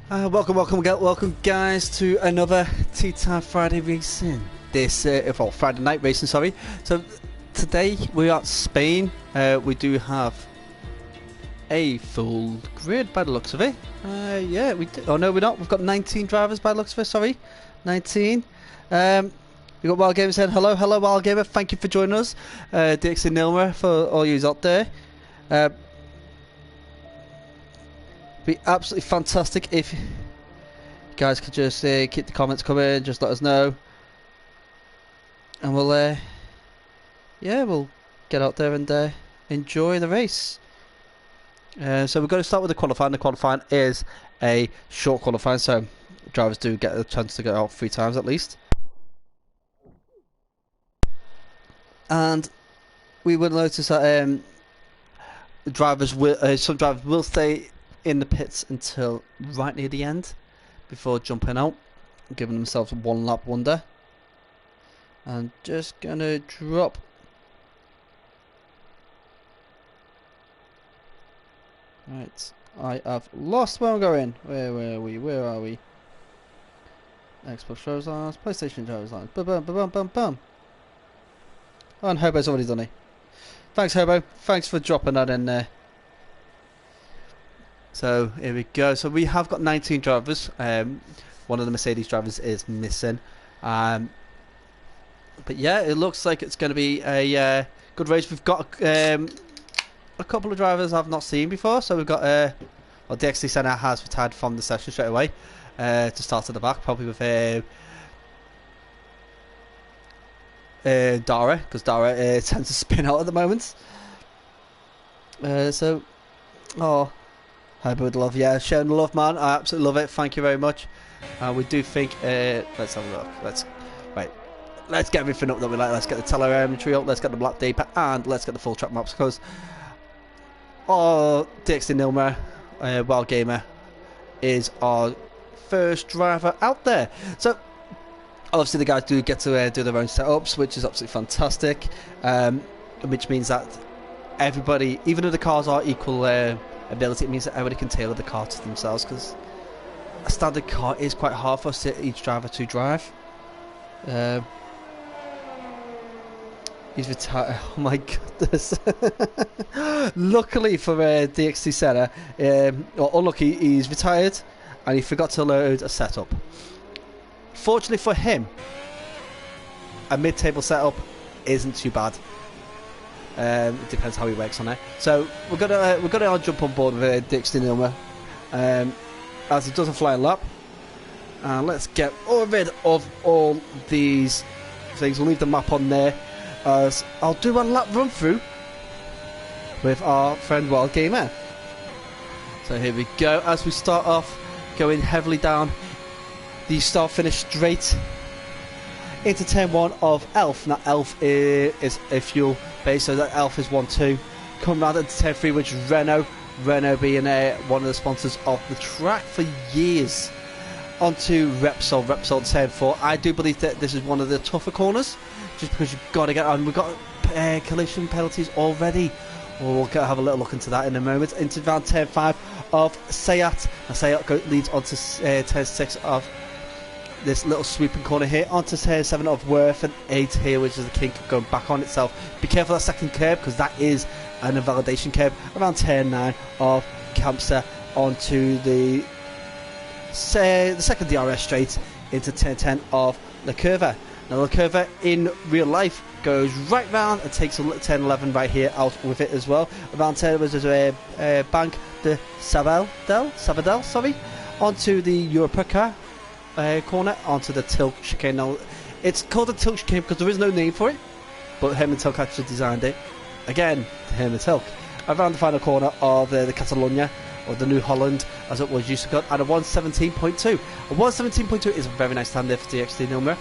Welcome, guys, to another TeaTime Friday racing. Friday night racing. Sorry. So today we are at Spain. We do have a full grid by the looks of it. Yeah, we do. Oh no, we're not. We've got 19 drivers by the looks of it. Sorry, 19. We got Wild Gamer saying hello, Wild Gamer. Thank you for joining us. Dixie Nilmer for all yous out there. Be absolutely fantastic if you guys could just keep the comments coming, just let us know, and we'll get out there and enjoy the race. So we're going to start with the qualifying. The qualifying is a short qualifying, so drivers do get a chance to go out 3 times at least, and we will notice that some drivers will stay in the pits until right near the end before jumping out, giving themselves a 1 lap wonder. And just gonna drop right. I have lost where I'm going. Where are we? Xbox driver's lines, PlayStation driver's lines. Bum. Oh, and Hobo's already done it. Thanks, Hobo. Thanks for dropping that in there. So here we go. So we have got 19 drivers. One of the Mercedes drivers is missing. But yeah, it looks like it's going to be a good race. We've got a couple of drivers I've not seen before. So we've got well, DXT Senna has retired from the session straight away to start at the back, probably with Dara, because Dara tends to spin out at the moment. I would love, yeah, sharing the love, man. I absolutely love it. Thank you very much. We do think, let's have a look. Let's get everything up that we like. Let's get the telemetry up. Let's get the black data, and let's get the full track maps, because DXT Nilmer, Wild Gamer, is our first driver out there. So obviously the guys do get to do their own setups, which is absolutely fantastic. Which means that everybody, even though the cars are equal ability, it means that everybody can tailor the car to themselves, because a standard car is quite hard for each driver to drive. He's retired. Oh my goodness. Luckily for DXT Senna, or unlucky, he's retired and he forgot to load a setup. Fortunately for him, a mid-table setup isn't too bad. It depends how he works on it. So we're gonna jump on board with Dixie Nilmer, as he does a flying lap, and let's get rid of all these things. We'll leave the map on there, as I'll do a lap run through with our friend Wild Gamer. So here we go. As we start off going heavily down the start finish straight into turn 1 of Elf. Now Elf is a fuel base, so that Elf is 1-2. Come round into turn 3, which is Renault being one of the sponsors of the track for years. Onto Repsol turn 4. I do believe that this is one of the tougher corners, just because you've got to get on. We've got collision penalties already. We'll have a little look into that in a moment. Into round turn 5 of Seat. Now Seat leads onto turn 6 of this little sweeping corner here, onto turn 7 of Worth, and 8 here, which is the kink going back on itself. Be careful that second curb, because that is an invalidation curb. Around turn 9 of Campster, onto the second DRS straight into turn 10 of La Curva. Now La Curva in real life goes right round and takes a turn 11 right here out with it as well. Around turn was a Bank de Sabadell, sorry, onto the Europacar corner, onto the tilt chicane. Now it's called a tilt chicane because there is no name for it, but Herman Tilke actually designed it. Again, Herman Tilke. Around the final corner of the Catalonia, or the New Holland as it was used to go, at a 117.2. A 117.2 is a very nice time there for DXT Nilmer.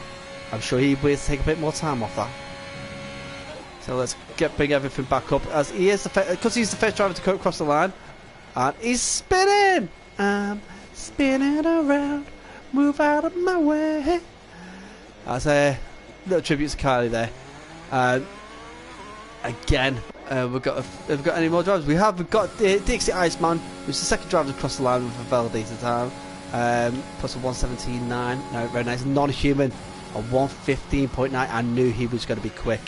I'm sure he will take a bit more time off that. So let's bring everything back up, as he is because he's the first driver to go across the line, and he's spinning. I'm spinning around. Move out of my way. That's a little tribute to Kylie there. Again, we've got any more drivers? We've got Dixie Iceman, who's the second driver across the line with a validated time. Plus a 117.9. No, very nice. Non-human, a 115.9. I knew he was going to be quick.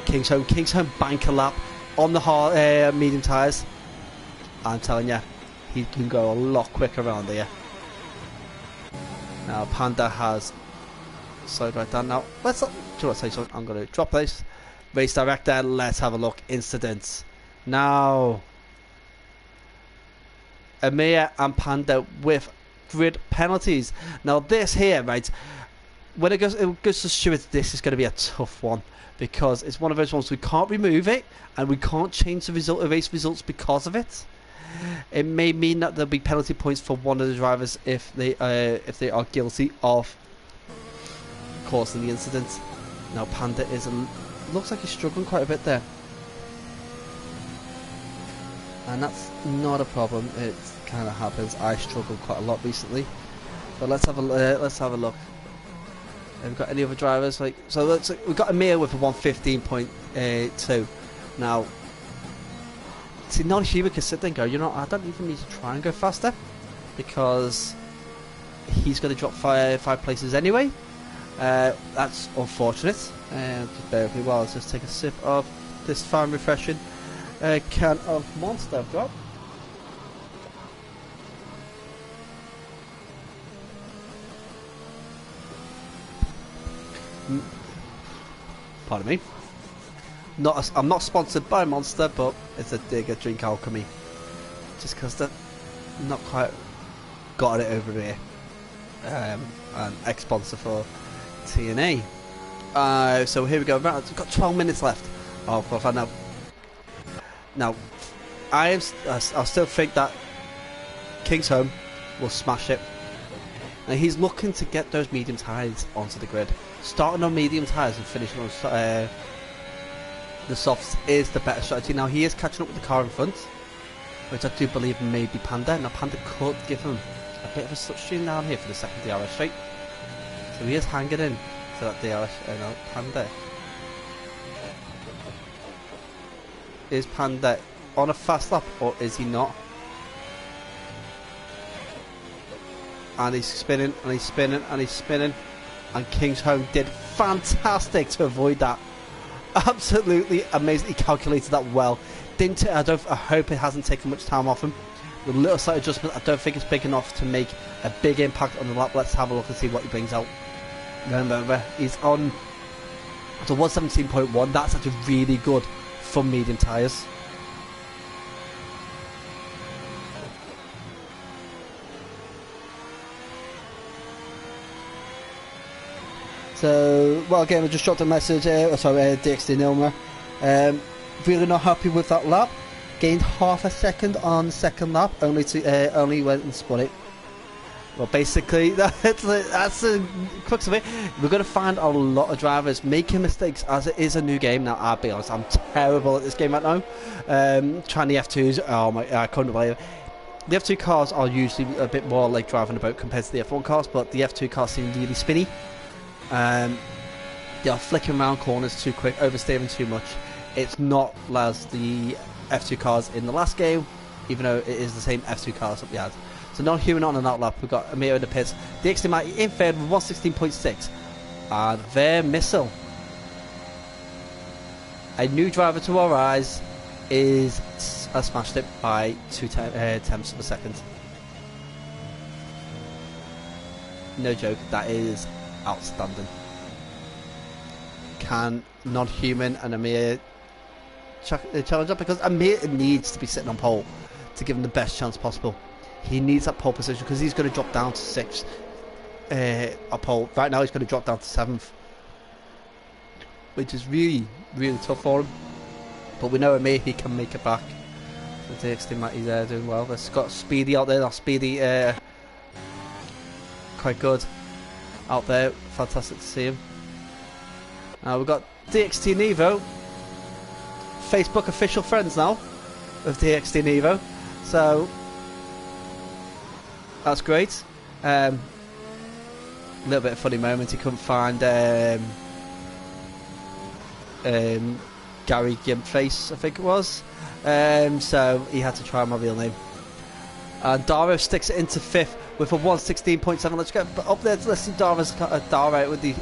Kingsholm bank a lap on the hard, medium tyres. I'm telling you, he can go a lot quicker around here. Now Panda has slowed right down. Now let's. Do you want to say something? I'm going to drop this. Race director. Let's have a look. Incidents. Now Amir and Panda with grid penalties. Now this here, right? When it goes to stewards, this is going to be a tough one because it's one of those ones we can't remove it and we can't change the result of race results because of it. It may mean that there'll be penalty points for one of the drivers if they are guilty of causing the incident. Now Panda looks like he's struggling quite a bit there, and that's not a problem. It kind of happens. I struggled quite a lot recently, but let's have a look. Have we got any other drivers? We've got Amir with a 115.2. Now, see, non-human can sit there and go, you know, I don't even need to try and go faster because he's going to drop five places anyway. That's unfortunate. Just bear with me while I just take a sip of this fine, refreshing can of Monster I've got. Pardon me. I'm not sponsored by Monster, but it's a digger drink alchemy. Just because they're not quite got it over here. An ex-sponsor for TNA. So here we go. We've got 12 minutes left. Oh, well, I know. Now, I still think that Kingsholm will smash it. Now he's looking to get those medium tyres onto the grid. Starting on medium tyres and finishing on the softs is the better strategy. Now he is catching up with the car in front, which I do believe may be Panda. Now Panda could give him a bit of a slipstream down here for the second DRS straight. So he is hanging in to that DRS. No, Panda. Is Panda on a fast lap or is he not? And he's spinning and he's spinning and he's spinning, and Kingsholm did fantastic to avoid that. Absolutely amazing. He calculated that well. I hope it hasn't taken much time off him. With a little slight adjustment, I don't think it's big enough to make a big impact on the lap. Let's have a look and see what he brings out. Remember, he's on to 117.1. That's actually really good for medium tyres. So, well, again, I just dropped a message. DXD Nilmer. Really not happy with that lap. Gained half a second on the second lap, only went and spun it. Well, basically, that's the crux of it. We're going to find a lot of drivers making mistakes as it is a new game. Now, I'll be honest, I'm terrible at this game right now. Trying the F2s, oh my, I couldn't believe it. The F2 cars are usually a bit more like driving a boat compared to the F1 cars, but the F2 cars seem really spinny. They are flicking around corners too quick, oversteering too much. It's not as the F2 cars in the last game, even though it is the same F2 cars that we had. So non-human on an outlap, we've got Amir in the pits. The XD Mighty in third with 116.6. And their missile. A new driver to our eyes has smashed it by 2 tenths of a second. No joke, that is outstanding. Can non-human and Amir challenge up? Because Amir needs to be sitting on pole to give him the best chance possible. He needs that pole position because he's going to drop down to 6th a pole. Right now he's going to drop down to 7th, which is really, really tough for him. But we know Amir, he can make it back. The DXD Might, he's doing well. There's got Speedy out there. That's Speedy, quite good out there. Fantastic to see him. We've got DXT Nevo, Facebook official friends now of DXT Nevo, so that's great. A little bit of funny moment, he couldn't find Gary Gimpface, I think it was, so he had to try my real name. And Daro sticks it into 5th with a 1:16.7. Let's get up there. Let's see Dara with the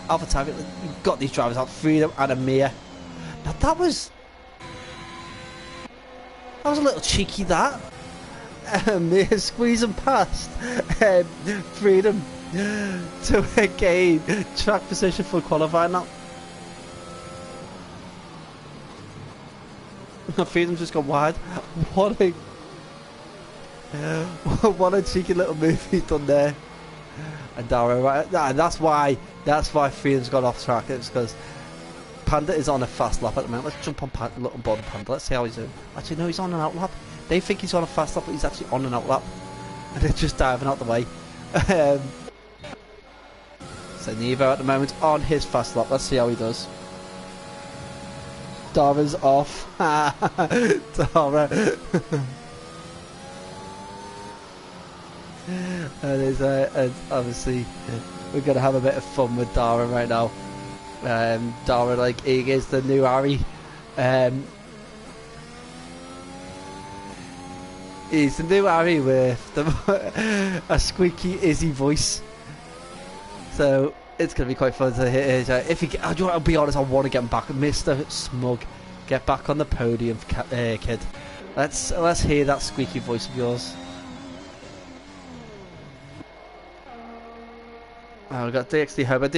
Alpha target. We've got these drivers out, Freedom and Amir. Now that was a little cheeky, that. Amir squeezing past Freedom to gain track position for qualifying now. Freedom's just gone wide. What a cheeky little move he's done there. And Dara, right? That's why Freedom's gone off track. It's because Panda is on a fast lap at the moment. Let's jump on little bottom Panda. Let's see how he's doing. Actually, no, he's on an out lap. They think he's on a fast lap, but he's actually on an out lap. And they're just diving out the way. So Nevo at the moment on his fast lap. Let's see how he does. Dara's off. Dara. And obviously we're gonna have a bit of fun with Dara right now. Dara, like, he is the new Harry. He's the new Harry with a squeaky Izzy voice. So it's gonna be quite fun to hear. If he, I'll be honest, I want to get him back. Mr. Smug, get back on the podium, kid. Let's hear that squeaky voice of yours. We've got DXD Herbert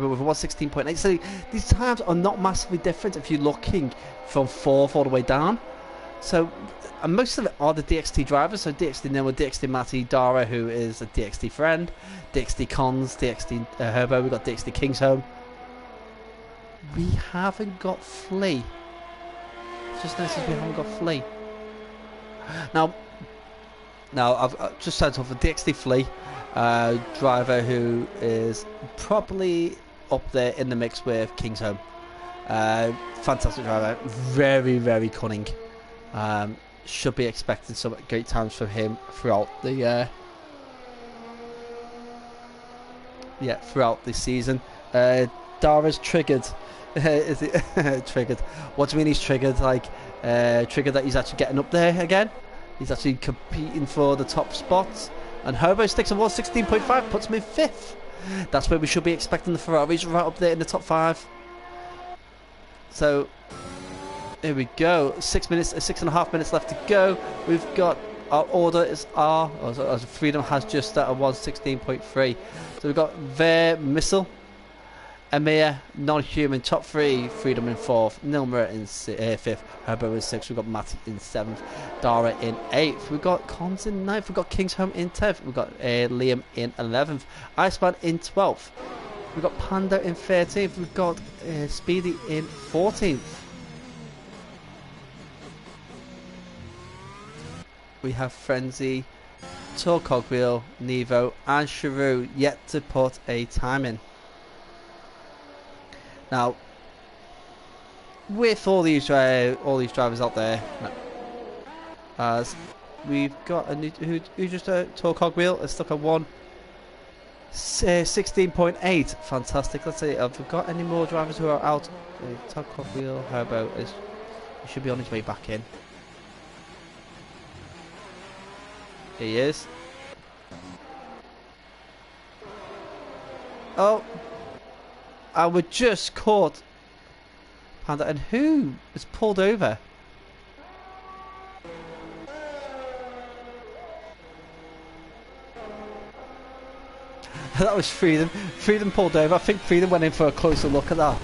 with a 1:16.8. So these times are not massively different if you're looking from 4th all the way down. So, and most of it are the DXT drivers. So DXD Nil, DXD Matty, Dara, who is a DXD friend, DXD Cons, DXD Herbo. We've got DXD King's Home. We haven't got Flea. Just noticed we haven't got Flea. Now I've just sent off a DXD Flea. Driver who is probably up there in the mix with King's Home. Fantastic driver, very, very cunning. Should be expecting some great times from him throughout the throughout the season. Dara's triggered. Is it triggered? What do you mean he's triggered? Like triggered that he's actually getting up there again. He's actually competing for the top spots. And Herbo sticks a 1:16.5, puts him in 5th. That's where we should be expecting the Ferraris, right up there in the top 5. So here we go. 6.5 minutes left to go. We've got our order is R. Freedom has just at a 1:16.3. So we've got Ver Missile, Amir, Non-Human, top 3, Freedom in 4th, Nilmer in 5th, Herbo in 6th, we've got Matty in 7th, Dara in 8th, we've got Cons in 9th, we've got King's Home in 10th, we've got Liam in 11th, Iceman in 12th, we've got Panda in 13th, we've got Speedy in 14th. We have Frenzy, Tor Cogwheel, Nevo and Sharu yet to put a time in. Now, with all these drivers out there, as we've got a new who just Tor Cogwheel is stuck at 1:16.8. Fantastic. Let's see. Have we got any more drivers who are out? Tor Cogwheel, Herbo he should be on his way back in. He is. Oh. I was just caught Panda, and who was pulled over? That was Freedom. Freedom pulled over. I think Freedom went in for a closer look at that.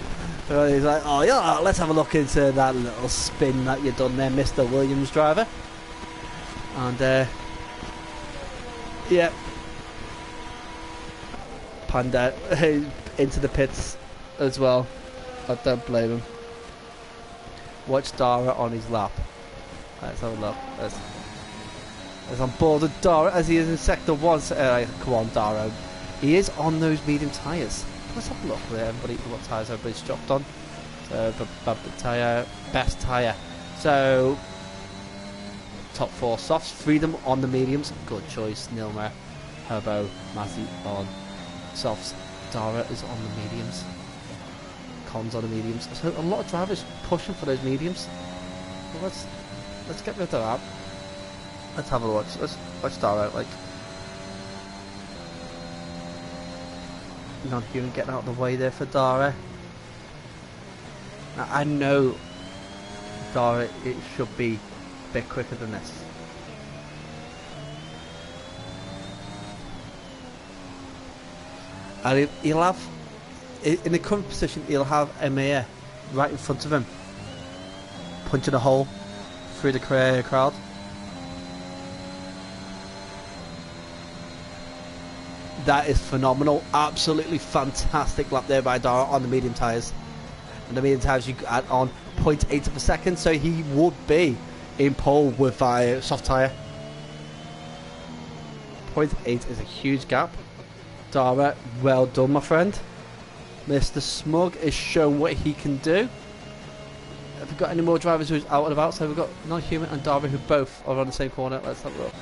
He's like, oh yeah, let's have a look into that little spin that you done there, Mr. Williams driver. And yeah, Panda into the pits as well. I don't blame him. Watch Dara on his lap. Let's have a look. Let's on board with Dara as he is in sector 1. Come on, Dara. He is on those medium tyres. Let's have a look with everybody. What tyres everybody's dropped on. So best tyre. So top 4 softs. Freedom on the mediums. Good choice. Nilmer, Herbo, Matty on softs. Dara is on the mediums. Cons on the mediums. So a lot of drivers pushing for those mediums. Well, let's get rid of that. Let's have a watch. Let's watch Dara. Like, Non-human getting out of the way there for Dara. Now, I know Dara, it should be a bit quicker than this. And he'll have, in the current position, he'll have Amir right in front of him, punching a hole through the crowd. That is phenomenal. Absolutely fantastic lap there by Dara on the medium tyres. And the medium tyres you add on 0.8 of a second, so he would be in pole with a soft tyre. 0.8 is a huge gap. Dara, well done, my friend. Mr. Smug is showing what he can do. Have we got any more drivers who's out and about? So we've got Non-Human and Dara, who both are on the same corner. Let's have a look.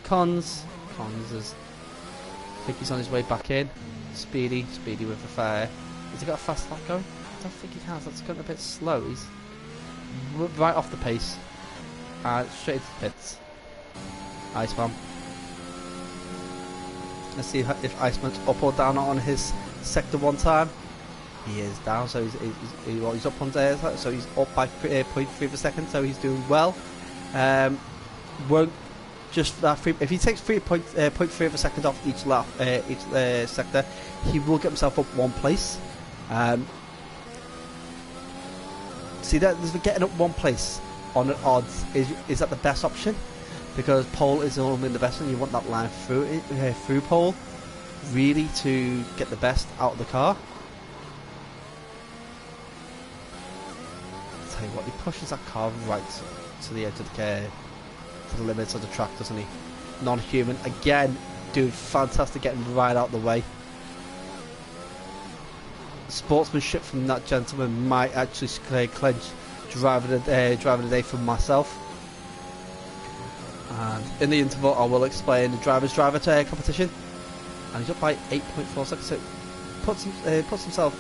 Cons is, I think he's on his way back in. Speedy with the fire. Has he got a fast lap going? I don't think he has. That's going a bit slow. He's right off the pace. And straight into the pits. Iceman. Let's see if Iceman's up or down on his sector one time. He is down, so he's up on there, so he's up by 0.3 of a second, so he's doing well. Won't just that if he takes 0.3 of a second off each lap, each sector, he will get himself up one place. See that getting up one place on the odds is that the best option? Because pole is normally the best one. You want that line through pole, really, to get the best out of the car. I'll tell you what, he pushes that car right to the edge of the to the limits of the track, doesn't he? Non-Human again, doing fantastic, getting right out of the way. Sportsmanship from that gentleman might actually clinch driver of the day for myself. And in the interval, I will explain the driver competition. And he's up by 8.4 seconds. So puts himself.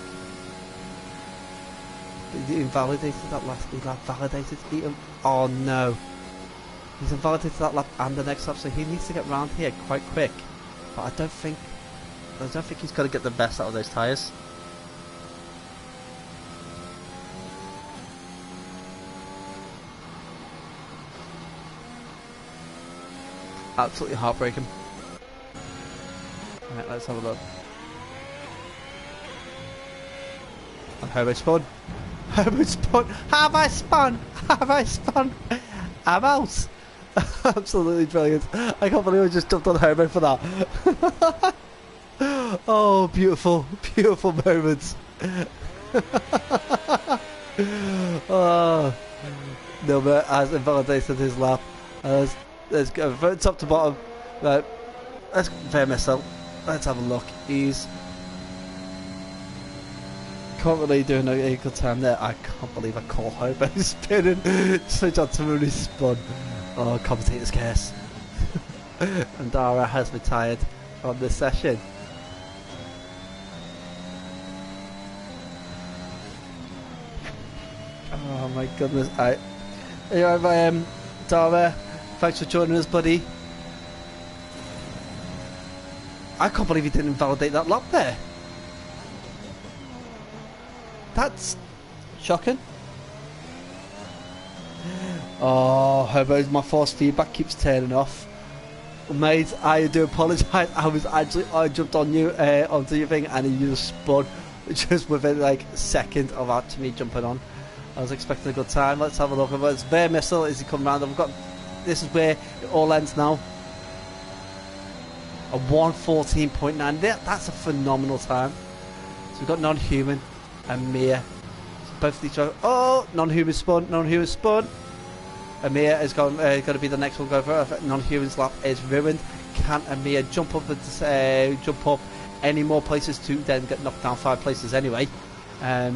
He invalidated that last. He validated. Oh no! He's invalidated that lap and the next lap. So he needs to get round here quite quick. But I don't think he's going to get the best out of those tyres. Absolutely heartbreaking. Right, let's have a look. And Hobo spun. Hobo spun. Have I spun? Have I spun? I'm out. Absolutely brilliant. I can't believe I just jumped on Hobo for that. Oh, beautiful, beautiful moments. Oh, Nilbert has invalidated his lap. Let's go from top to bottom. Right, let's compare myself. Let's have a look. He's can't really doing a good time there. I can't believe I call Hobo spinning. So John Tamuni spun. Oh, commentator's curse. And Dara has retired on this session. Oh my goodness. Anyway, Dara, thanks for joining us, buddy. I can't believe he didn't invalidate that lap there. That's shocking. Oh, Hobo's, my force feedback keeps turning off. Mate, I do apologise. I jumped on you, onto your thing, and you just spun just within like a second of actually me jumping on. I was expecting a good time. Let's have a look. It's Bear Missile as he come round. I've got. This is where it all ends now. A 1:14.9. That's a phenomenal time. So we've got Non-Human and Mia. So both of these are. Oh, Non-Human spun. Non-Human spun. Amir is going to be the next one. Go for it. Non-Human's lap is ruined. Can Amir jump up any more places to then get knocked down 5 places anyway? So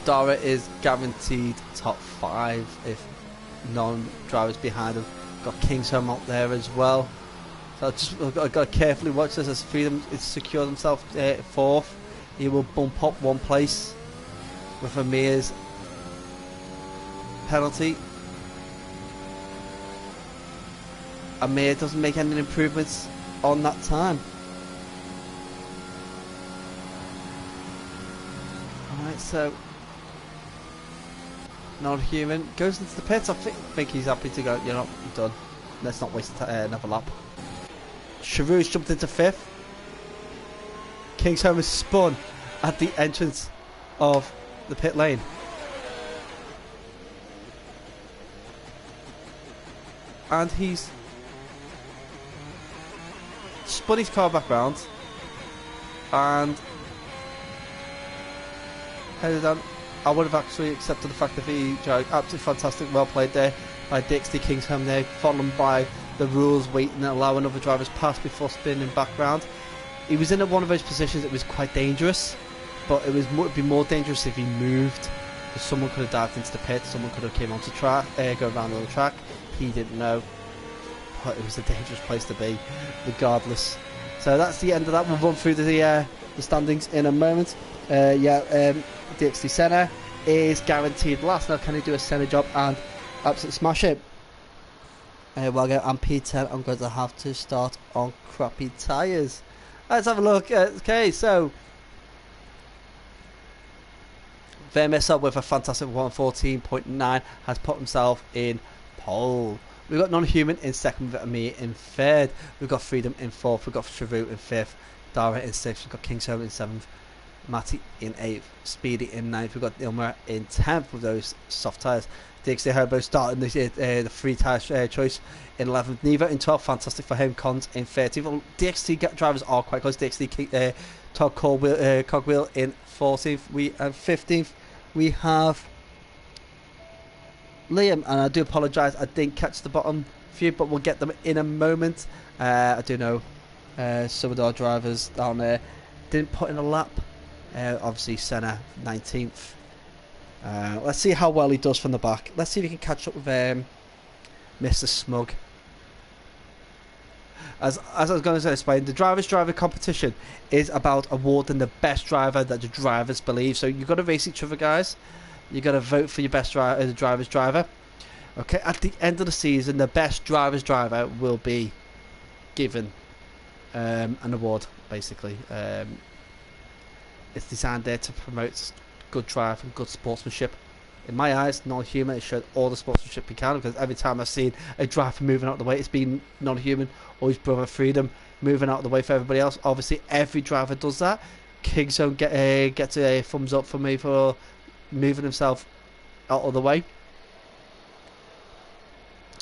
Dara is guaranteed top 5 if non-drivers behind him. Got Kingsholm out there as well. So I've got to carefully watch this as Freedom is secured himself 4th. He will bump up 1 place with Amir's penalty. Amir doesn't make any improvements on that time. Alright, so non-human goes into the pits. I think he's happy to go. You're not done. Let's not waste another lap. Charou's jumped into 5th. Kingsholm has spun at the entrance of the pit lane. And he's spun his car back round and headed down. I would have actually accepted the fact that he drove absolutely fantastic, well played there by Dixie Kingsholm there, followed by the rules, waiting and allowing other drivers pass before spinning back round. He was in one of those positions that was quite dangerous, but it would be more dangerous if he moved, because someone could have dived into the pit, someone could have came onto track, go around on the track. He didn't know, but it was a dangerous place to be, regardless. So that's the end of that. We'll run through the standings in a moment. DXT Senna is guaranteed last. Now, can he do a Senna job and absolutely smash it? Well, I'm P10. I'm going to have to start on crappy tyres. Let's have a look. Okay, so Vermissa with a fantastic 114.9 has put himself in pole. We've got Non-Human in 2nd, with Amir in 3rd. We've got Freedom in 4th. We've got Charou in 5th. Dara in 6th. We've got Kingsholm in 7th. Matty in 8th. Speedy in 9th. We've got Ilmar in 10th with those soft tyres. DXT Herbo starting the free tyre choice in 11th. Neva in 12th. Fantastic for him. Cons in 13th. Well, DXT drivers are quite close. DXT Todd Cogwheel in 14th. 15th. We have Liam, and I do apologise, I didn't catch the bottom few, but we'll get them in a moment. I do know some of our drivers down there didn't put in a lap. Obviously Senna 19th. Let's see how well he does from the back. Let's see if he can catch up with Mr. Smug. As I was going to explain, the drivers' driver competition is about awarding the best driver that the drivers believe. So you've got to race each other, guys. You've got to vote for your best driver, the driver's driver. Okay, at the end of the season, the best driver's driver will be given an award, basically. It's designed there to promote good drive and good sportsmanship. In my eyes, Non-Human has showed all the sportsmanship he can, because every time I've seen a driver moving out of the way, it's been Non-Human or his brother Freedom moving out of the way for everybody else. Obviously, every driver does that. Kingzone gets a thumbs up for me for moving himself out of the way.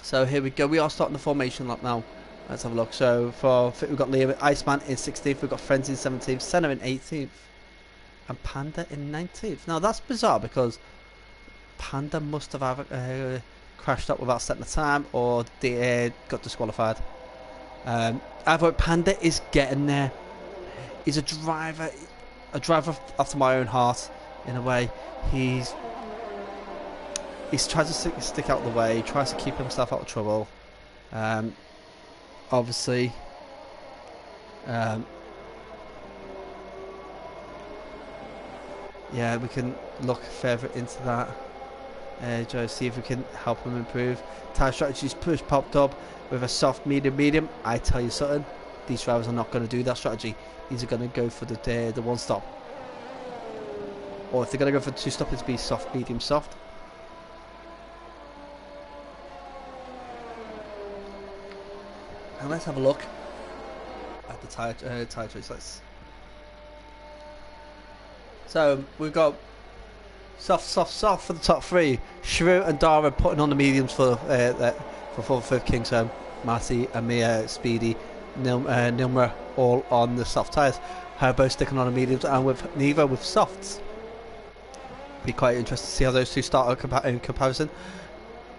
So here we go. We are starting the formation lap now. Let's have a look. So we've got Liam Iceman in 16th. We've got Frenzy in 17th. Senna in 18th. And Panda in 19th. Now that's bizarre, because Panda must have crashed up without setting the time, or they got disqualified. Either Panda is getting there. He's a driver after my own heart, in a way. He's trying to stick out of the way. He tries to keep himself out of trouble. Obviously, yeah, we can look further into that. Try to see if we can help him improve. Tyre strategies push popped up with a soft, medium. I tell you something, these drivers are not going to do that strategy. These are going to go for the one stop, or if they're going to go for two stop, it's be soft, medium, soft. And let's have a look at the tyre choice. So we've got soft for the top three. Shrew and Dara putting on the mediums for 4th, Kingsholm, Marty, Amir, Speedy, Nilmer all on the soft tyres. Herbo sticking on the mediums, and with Neva with softs. Be quite interested to see how those two start in comparison.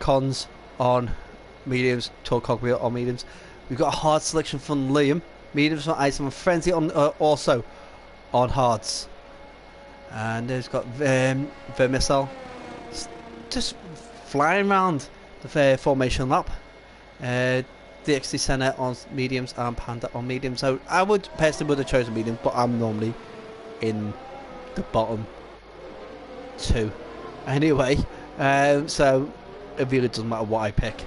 Cons on mediums, Tour Cogwheel on mediums. We've got a hard selection from Liam, mediums from Iceman, Frenzy on also on hards. And there's got Vermissal just flying around the formation lap. DXT Senna on mediums and Panda on mediums. So I would personally have chosen mediums, but I'm normally in the bottom two anyway. So it really doesn't matter what I pick.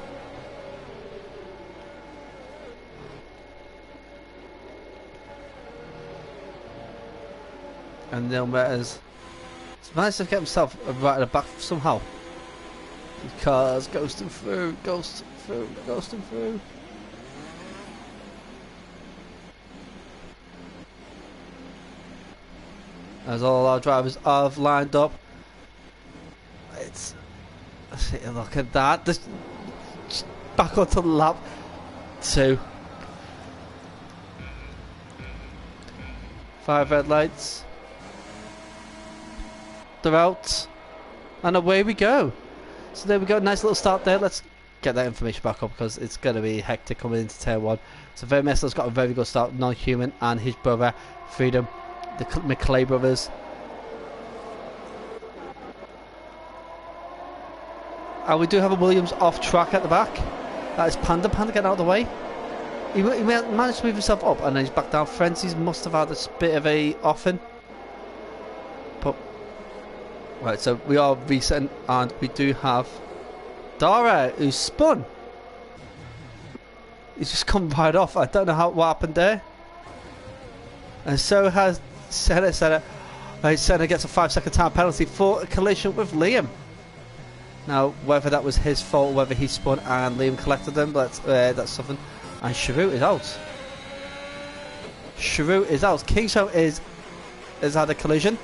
And Neil Metters managed to get himself right at the back somehow. Because ghosting through, ghosting through, ghosting through. As all our drivers have lined up. It's... Look at that. Just back onto lap 2. 5 red lights. They're out. And away we go. So there we go. Nice little start there. Let's get that information back up because it's going to be hectic coming into turn 1. So Vermesser's got a very good start. Non-human and his brother Freedom. The McClay brothers. And we do have a Williams off track at the back. That is Panda. Panda getting out of the way. He managed to move himself up and then he's back down. Frenzies must have had a bit of a offing. But right, so we are resetting and we do have Dara who's spun. He's just come right off. I don't know what happened there. And so has Senna. Senna gets a 5-second time penalty for a collision with Liam. Now, whether that was his fault, whether he spun and Liam collected them, that's something. And Sharut is out. Sharut is out. Kingshow has had a collision.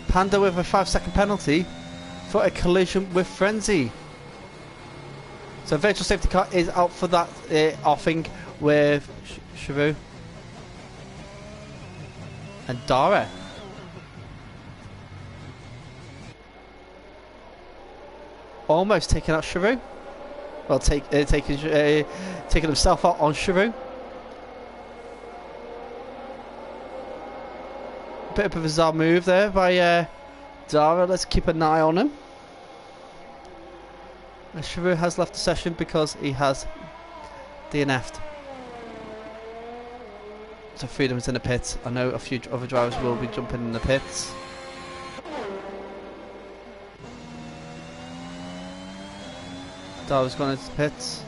Panda with a 5-second penalty for a collision with Frenzy. So virtual safety car is out for that offing with Sharut and Dara. Almost taking out Sharut. Well, taking himself out on Sharut. Bit of a bizarre move there by Dara. Let's keep an eye on him. And Sharut has left the session because he has DNF'd. So Freedom's in the pits. I know a few other drivers will be jumping in the pits. Dara's gone into the pits.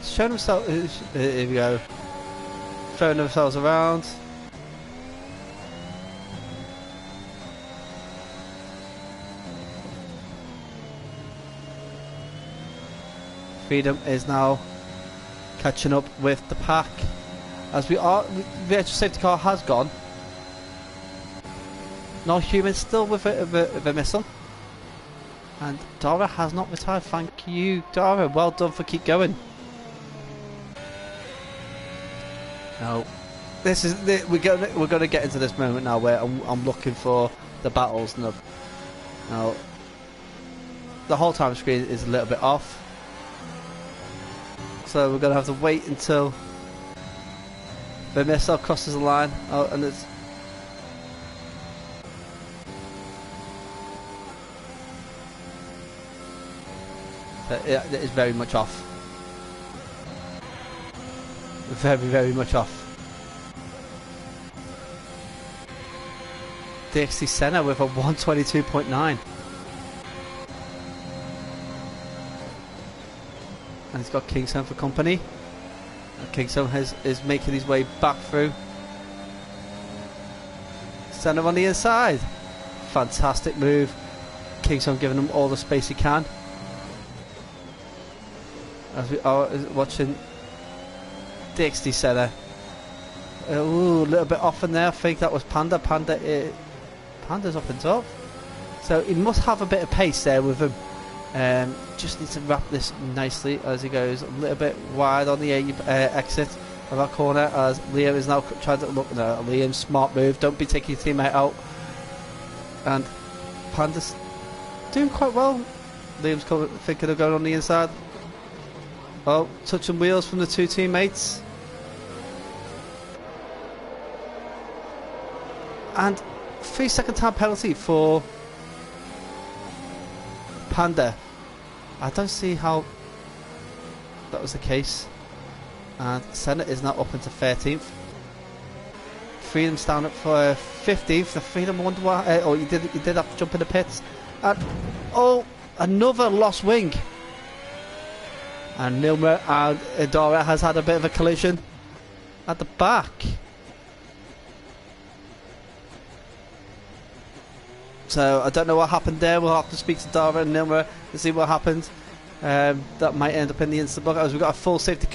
Showing himself. Here we go. Throwing themselves around. Freedom is now catching up with the pack. As we are, the extra safety car has gone. Non-human still with a missile. And Dara has not retired. Thank you, Dara. Well done for keep going. Now, this is we're going to get into this moment now where I'm looking for the battles. Now, the whole time screen is a little bit off. So we're going to have to wait until the missile crosses the line. Oh, and it's... It is very much off. Very, very much off. DXT Senna with a 122.9. And he's got Kingston for company. And Kingston is making his way back through. Senna on the inside. Fantastic move. Kingston giving him all the space he can. As we are watching DXT Senna. Ooh, a little bit off in there. I think that was Panda. Panda's up and top. So he must have a bit of pace there with him. Just needs to wrap this nicely as he goes a little bit wide on the exit of that corner as Liam is now trying to look. No, Liam's smart move. Don't be taking your teammate out. And Panda's doing quite well. Liam's thinking of going on the inside. Oh, touching wheels from the two teammates. And 3-second time penalty for Panda. I don't see how that was the case. And Senna is now up into 13th. Freedom's down at for 15th. The Freedom, I wonder why. Oh, you did have to jump in the pits. And oh, another lost wing. And Nilma and Dora has had a bit of a collision at the back. So I don't know what happened there. We'll have to speak to Dara and Nilma to see what happened. That might end up in the instant book as we've got a full safety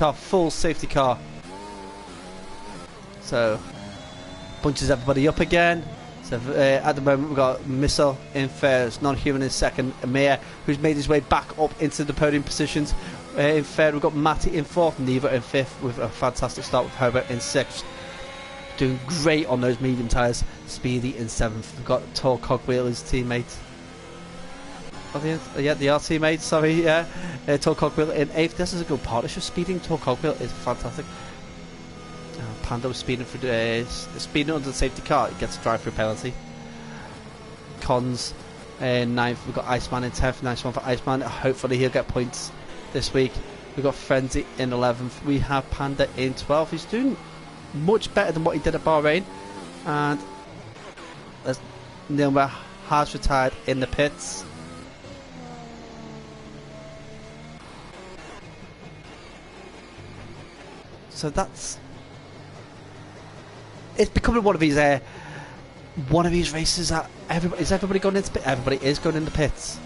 car. So bunches everybody up again. So at the moment we've got Missile in first, Non-Human in second, Amir, who's made his way back up into the podium positions. In third we've got Matty in fourth, Neva in fifth, with a fantastic start with Herbert in sixth. Doing great on those medium tyres. Speedy in seventh. We've got Tall Cogwheel, his teammate. Yeah, they are teammates, sorry, yeah. Tall Cogwheel in eighth. This is a good partnership. Speeding Tall Cogwheel is fantastic. Pando speeding through speeding under the safety car. He gets a drive-through penalty. Cons in ninth. We've got Iceman in 10th. Nice one for Iceman. Hopefully he'll get points this week. We've got Frenzy in 11th. We have Panda in 12th. He's doing much better than what he did at Bahrain. And Nilma has retired in the pits. So that's... It's becoming one of these races that is everybody going into pits? Everybody is going in the pits.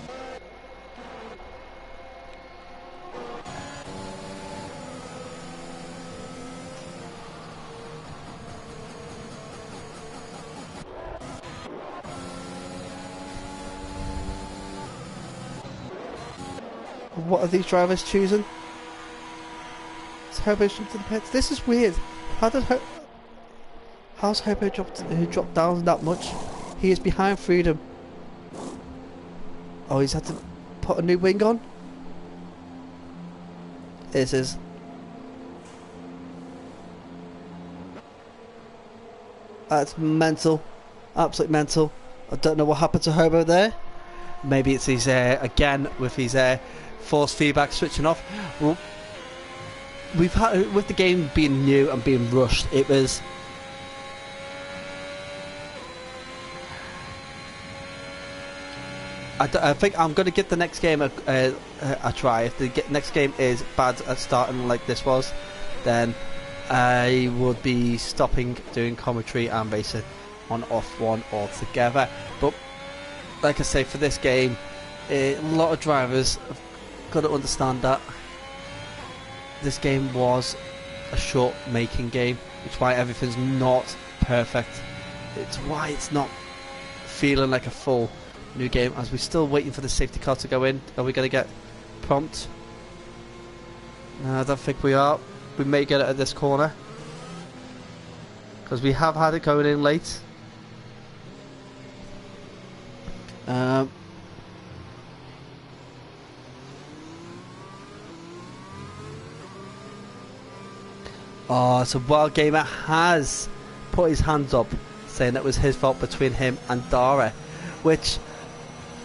What are these drivers choosing? Is Hobo jumped to the pits? This is weird. How's Hobo dropped down that much? He is behind Freedom. Oh, he's had to put a new wing on? This is... That's mental. Absolutely mental. I don't know what happened to Hobo there. Maybe it's his, again, with his force feedback switching off. Well, we've had, with the game being new and being rushed, it was... I think I'm going to give the next game a try. If the next game is bad at starting like this was, then I would be stopping doing commentary and racing on off one altogether. But like I say, for this game, a lot of drivers have got to understand that this game was a short making game. It's why everything's not perfect. It's why it's not feeling like a full new game, as we're still waiting for the safety car to go in. Are we going to get prompt? No, I don't think we are. We may get it at this corner, because we have had it going in late. Oh, so Wild Gamer has put his hands up, saying that it was his fault between him and Dara, which...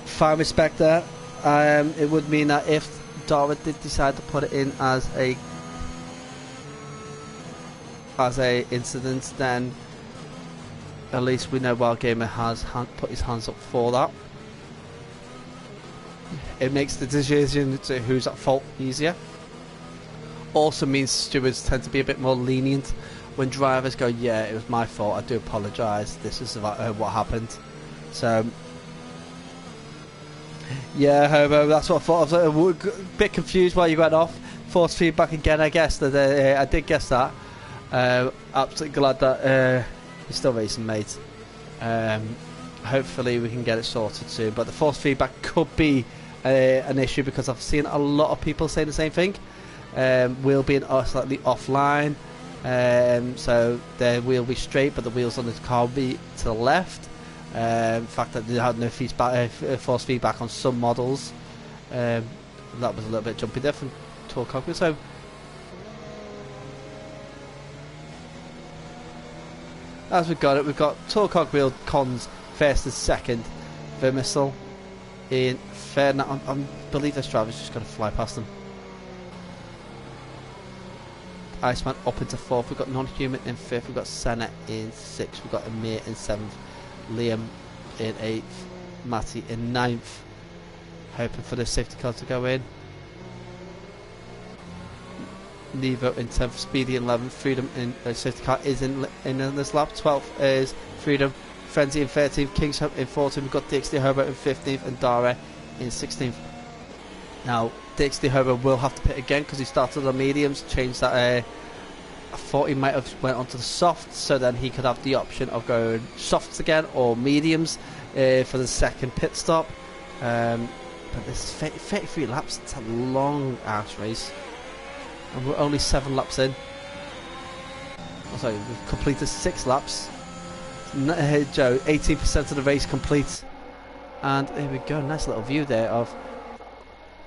Fine respect there. It would mean that if Dara did decide to put it in as a incident, then at least we know Wild Gamer has put his hands up for that. It makes the decision to who's at fault easier. Also means stewards tend to be a bit more lenient when drivers go, yeah, it was my fault, I do apologise, this is what happened. So yeah, Hobo, that's what I thought. I was a bit confused why you went off. Force feedback again, I guess. That I did guess that. Absolutely glad that you're still racing, mate. Hopefully we can get it sorted soon. But the force feedback could be an issue, because I've seen a lot of people saying the same thing. Wheel being slightly offline. So the wheel will be straight, but the wheels on the car will be to the left. In fact, that they had no force feedback on some models. That was a little bit jumpy there from Tall Cogwheel. So as we've got it, we've got Tall Cogwheel Cons first and second, Vermissile in third. Now, I believe this driver's just going to fly past them. Iceman up into fourth. We've got Non-Human in fifth. We've got Senna in sixth. We've got Amir in seventh. Liam in 8th, Matty in 9th, Hoping for the safety car to go in. Nevo in 10th, Speedy in 11th, Freedom in safety car is in this lap. 12th is Freedom, Frenzy in 13th, Kingshope in 14th. We've got DXD Hobo in 15th and Dara in 16th. Now DXD Hobo will have to pit again because he started on mediums, changed that. I thought he might have went onto the softs, so then he could have the option of going softs again or mediums for the second pit stop. But this is 33 laps. It's a long ass race, and we're only 7 laps in. Oh, sorry, we've completed 6 laps. Joe, 18% of the race complete, and here we go. Nice little view there of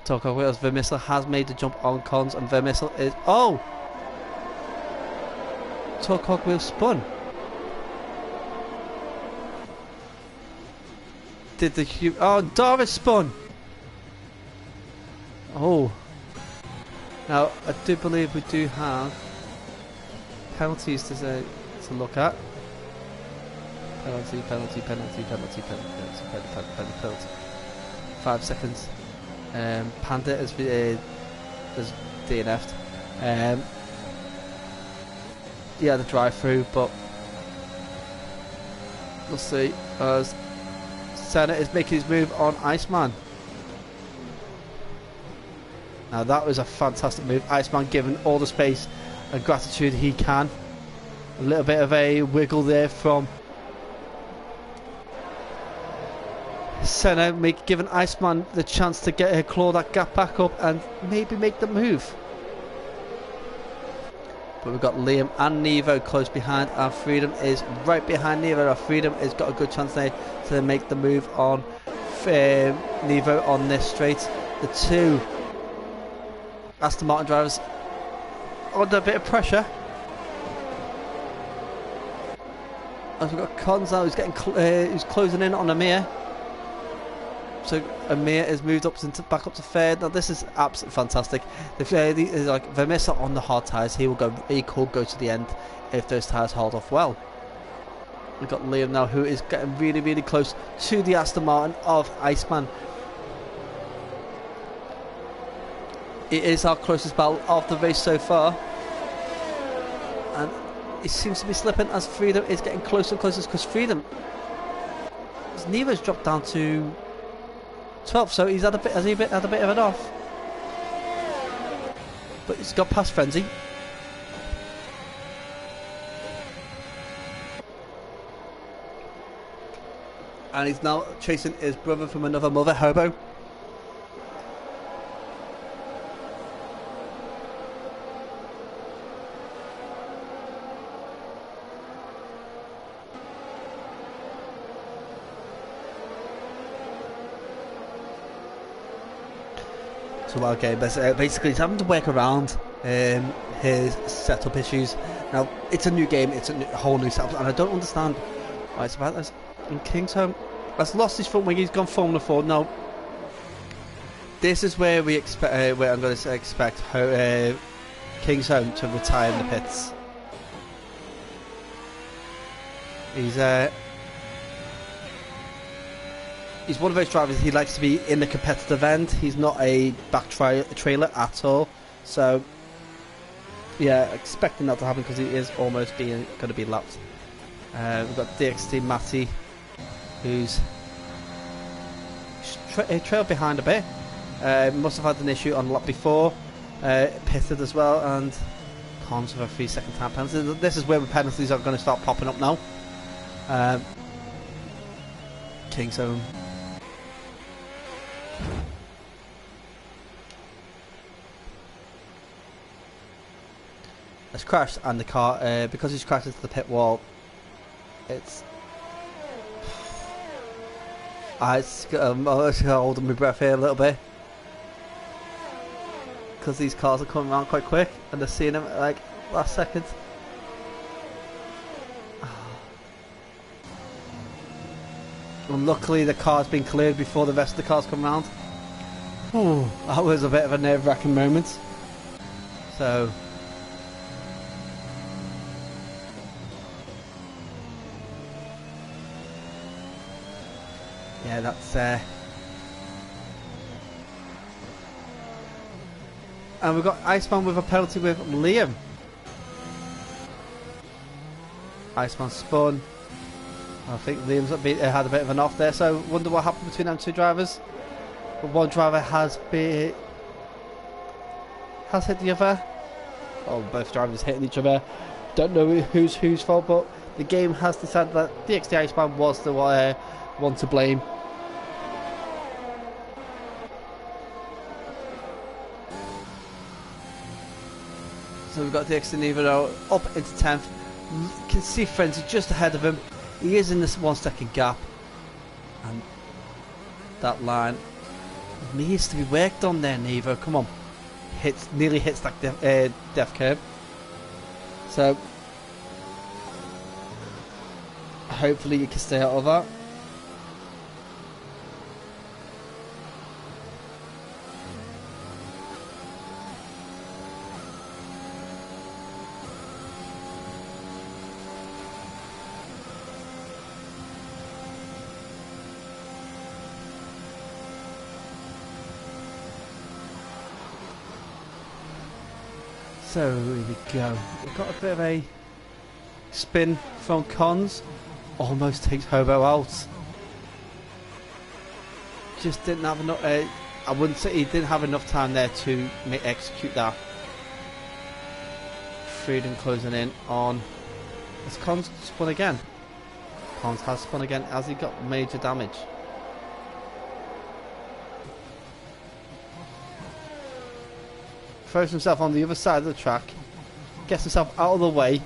Toko Wheels. Vermissel has made the jump on cons, and Vermissel is Toko Wheels spun. Did the Doris spun. Oh, now I do believe we do have penalties to look at. Penalty. 5 seconds. Panda has DNF'd. Yeah, the drive-through, but we'll see. Senna is making his move on Iceman. Now that was a fantastic move. Iceman giving all the space and gratitude he can. A little bit of a wiggle there from Senna, giving Iceman the chance to claw that gap back up and maybe make the move. But we've got Liam and Nevo close behind, and Freedom is right behind Nevo. Our Freedom has got a good chance there to make the move on Nevo on this straight. The two Aston Martin drivers under a bit of pressure. As we've got Cons now, who's closing in on Amir. So Amir has moved up back up to third. Now this is absolutely fantastic. Like Vermissa on the hard tyres, he could go to the end if those tyres hold off well. We've got Liam now, who is getting really, really close to the Aston Martin of Iceman. It is our closest battle of the race so far, and it seems to be slipping as Freedom is getting closer and closer, because Nevo's dropped down to 12th, so he's had a bit of an off, but he's got past Frenzy. And he's now chasing his brother from another mother, Hobo. So okay, basically he's having to work around his setup issues. Now it's a new game, it's a whole new setup, and I don't understand why it's about this. In Kingsholm has lost his front wing, he's gone Formula 4. No, this is where we expect, where I'm going to expect Kingsholm to retire in the pits. He's one of those drivers, he likes to be in the competitive end. He's not a back trailer at all. So, yeah, expecting that to happen because he is almost going to be lapped. We've got DXT Matty, who's trailed behind a bit. Must have had an issue on the lap before. Pitted as well, and cons with a 3-second time penalty. This is where the penalties are going to start popping up now. Kingsholm. Has crashed, and the car, because he's crashed into the pit wall, I'm holding my breath here a little bit, because these cars are coming around quite quick, and they're seeing him like last second. And luckily the car's been cleared before the rest of the cars come around. Oh, that was a bit of a nerve-wracking moment. So yeah, that's And we've got Iceman with a penalty with Liam. Iceman spun. I think Liam's had a bit of an off there, so wonder what happened between them two drivers. But one driver has hit the other. Oh, both drivers hitting each other. Don't know whose fault, but the game has decided that DXD Iceman was the one to blame. So we've got DXD Nevo up into 10th. You can see Frenzy just ahead of him. He is in this 1 second gap. And that line needs to be worked on there, Nevo. Come on. Nearly hits that death curve. So hopefully you can stay out of that. So here we go. We've got a bit of a spin from Cons. Almost takes Hobo out. Just didn't have enough. I wouldn't say he didn't have enough time there to execute that. Freedom closing in on. Has Cons spun again? Cons has spun again. Has he got major damage? Throws himself on the other side of the track, gets himself out of the way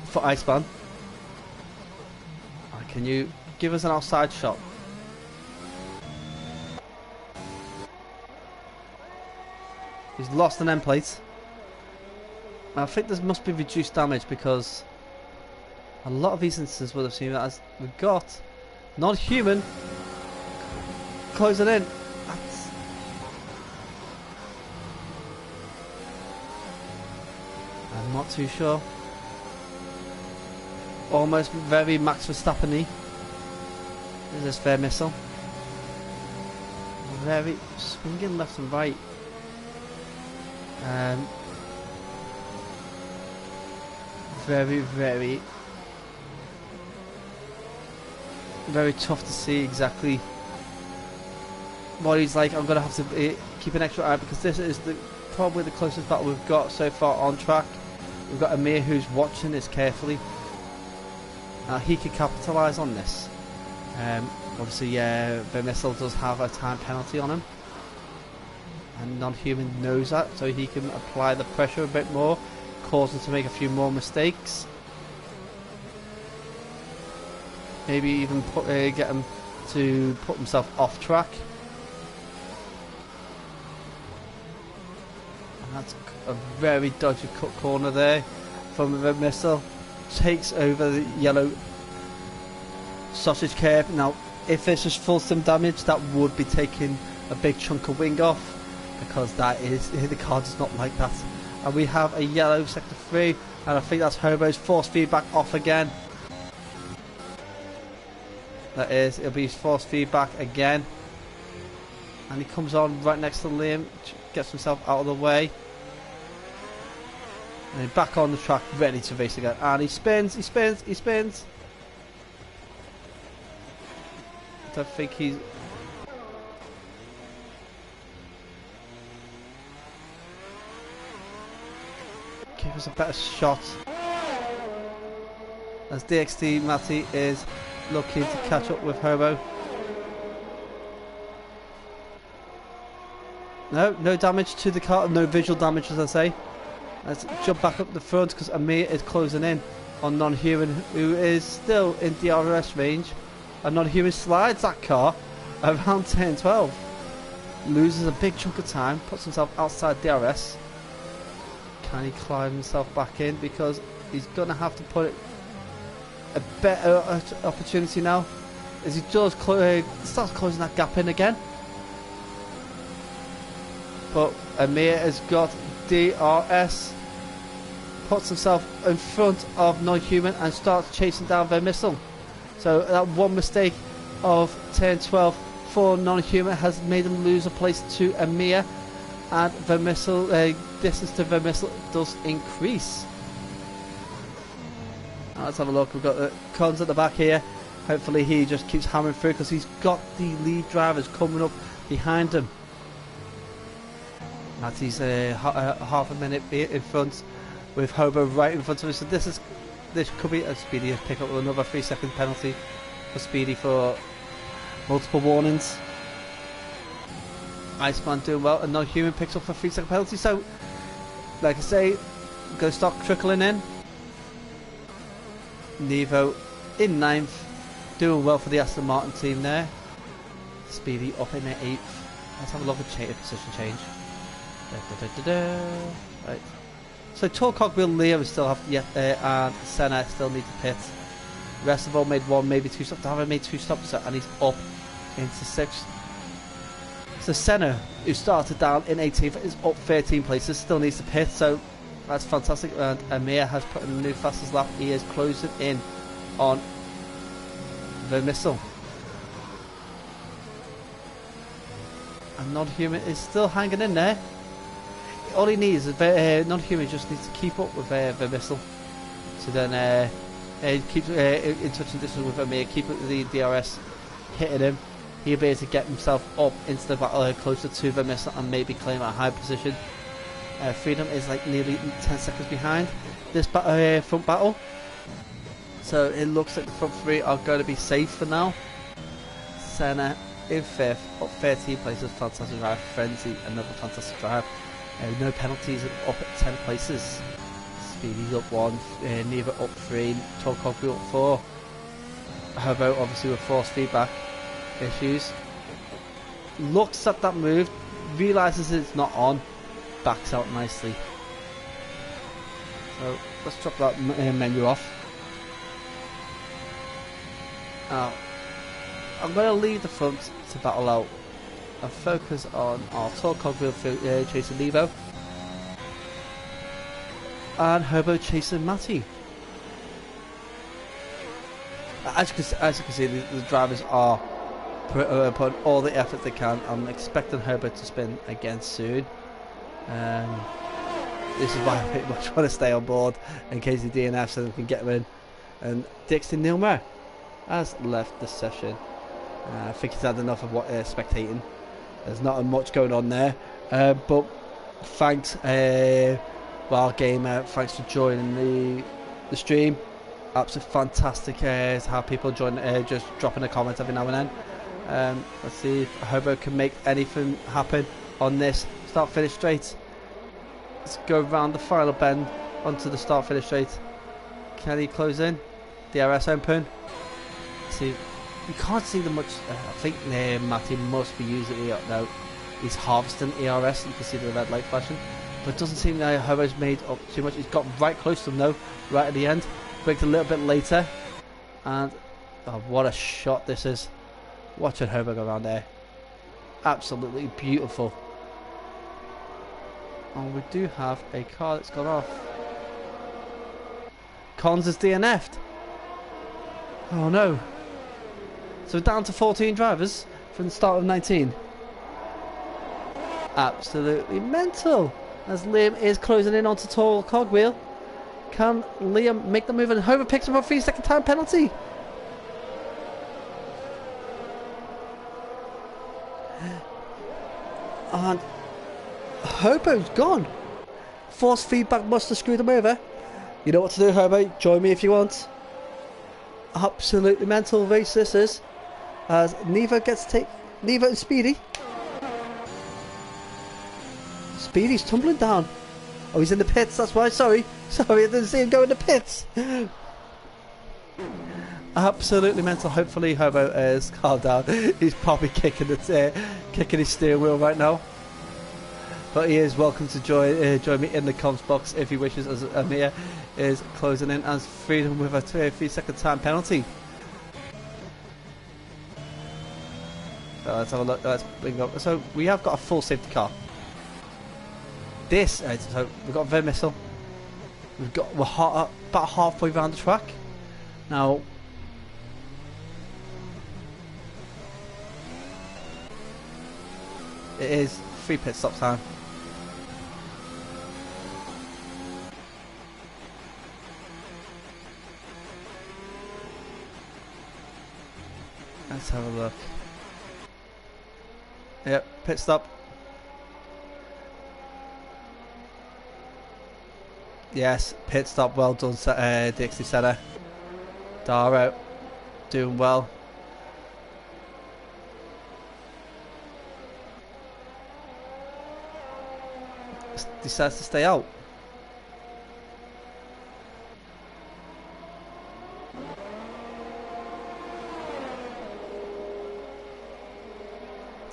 for Iceman. Can you give us an outside shot? He's lost an end plate. I think this must be reduced damage because a lot of these instances would have seen that as we've got non-human closing in. I'm not too sure. Almost very Max Verstappen-y. Is this fair missile? Very swinging left and right. Very tough to see exactly what he's like. I'm gonna have to keep an extra eye because this is probably the closest battle we've got so far on track. We've got Amir who's watching this carefully. He could capitalise on this. Obviously, the missile does have a time penalty on him, and non-human knows that, so he can apply the pressure a bit more, cause him to make a few more mistakes. Maybe even get him to put himself off track. And that's a very dodgy cut corner there from the missile. Takes over the yellow sausage curve. Now, if this was full sim damage, that would be taking a big chunk of wing off, because that is the car does not like that. And we have a yellow sector 3, and I think that's Hobo's force feedback off again. That is, it'll be his force feedback again, and he comes on right next to Liam, gets himself out of the way. And then back on the track, ready to race again. And he spins. I don't think he's... Give us a better shot. As DXD Matty is looking to catch up with Hobo. No damage to the car. No visual damage, as I say. Let's jump back up the front because Amir is closing in on non-human, who is still in DRS range. And non-human slides that car around 10-12. Loses a big chunk of time, puts himself outside DRS. Can he climb himself back in? Because he's going to have to put a better opportunity now, as he does starts closing that gap in again. But Amir has got DRS, puts himself in front of non-human and starts chasing down their missile. So that one mistake of 10-12 for non-human has made him lose a place to Amir. and the missile distance to the missile does increase. Let's have a look. We've got the Cons at the back here. Hopefully he just keeps hammering through because he's got the lead drivers coming up behind him. Matty's half a minute in front with Hobo right in front of us. So this could be a Speedy pick up with another 3-second penalty for Speedy for multiple warnings. Iceman doing well, and Non-Human picks up a 3-second penalty. So, like I say, go start trickling in. Nevo in 9th, doing well for the Aston Martin team there. Speedy up in 8th. Let's have a look at position change. Right. So Tall Cogwheel, Leo still have and Senna still need to pit. Rest of all made 1, maybe 2 stops. Haven't made 2 stops, and he's up into 6th. So Senna, who started down in 18th, is up 13 places. Still needs to pit. So that's fantastic. And Amir has put in a new fastest lap. He is closing in on the missile. And Non-Human is still hanging in there. All he needs is Non-Human just needs to keep up with the missile. So then keep in touching distance with Amir, keep the DRS hitting him. He'll be able to get himself up into the battle closer to the missile and maybe claim a high position. Freedom is like nearly 10 seconds behind this front battle. So it looks like the front 3 are going to be safe for now. Senna in 5th, up 13 places, fantastic drive. Frenzy, another fantastic drive. No penalties, up at 10 places. Speedy's up 1, Neva up 3, Tall Cogwheel up 4. Hobo obviously with force feedback issues. Looks at that move, realises it's not on, backs out nicely. So let's drop that menu off. Now, I'm going to leave the front to battle out and focus on our Tall Cogwheel chasing Nevo and Hobo chasing Matty. As you can see, the drivers are putting all the effort they can. I'm expecting Hobo to spin again soon. This is why I pretty much want to stay on board in case the DNF so they can get him in. And Dixon Nilmer has left the session. I think he's had enough of spectating. There's not much going on there, but thanks Wild Gamer, thanks for joining the stream. Absolutely fantastic to have people join, just dropping a comment every now and then. Let's see if Hobo can make anything happen on this start finish straight. Let's go around the final bend onto the start finish straight. Can he close in? DRS open. Let's see. You can't see them much. I think Matty must be using it. No, he's harvesting ERS. You can see the red light flashing, but it doesn't seem like Hobo's made up too much. He's got right close to them though, right at the end. Braked a little bit later, and oh, what a shot this is! Watching Hobo go around there, absolutely beautiful. And we do have a car that's gone off. Cons is DNF'd. Oh no. So down to 14 drivers from the start of 19. Absolutely mental. As Liam is closing in onto Tall Cogwheel. Can Liam make the move? And Hobo picks up a 3-second time penalty. And Hobo's gone. Force feedback must have screwed him over. You know what to do, Hobo. Join me if you want. Absolutely mental race this is. As Nevo gets to take Nevo and Speedy. Speedy's tumbling down. Oh, he's in the pits, that's why. Sorry, I didn't see him go in the pits. Absolutely mental. Hopefully Hobo is calmed down. He's probably kicking his steering wheel right now. But he is welcome to join me in the comms box if he wishes, as Amir is closing in as Freedom with a 3-second time penalty. So let's have a look. Let's bring up. So we have got a full safety car. So we've got a missile. We're about halfway around the track now. It is 3 pit stop time. Let's have a look. Yep, pit stop. Yes, pit stop. Well done, Dixie Senna. Dara doing well. Decides to stay out.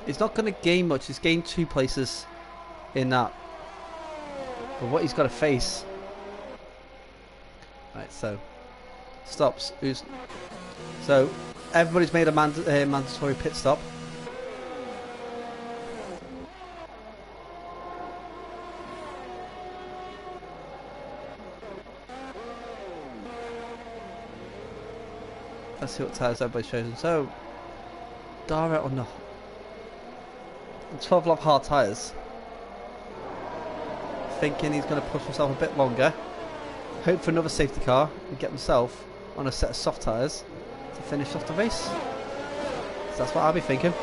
He's not going to gain much. He's gained 2 places in that. But what he's got to face. Right, so stops. So everybody's made a mandatory pit stop. Let's see what tyres everybody's chosen. So Dara on the 12 lap hard tyres. Thinking he's going to push himself a bit longer. Hope for another safety car and get himself on a set of soft tyres to finish off the race. So that's what I'll be thinking.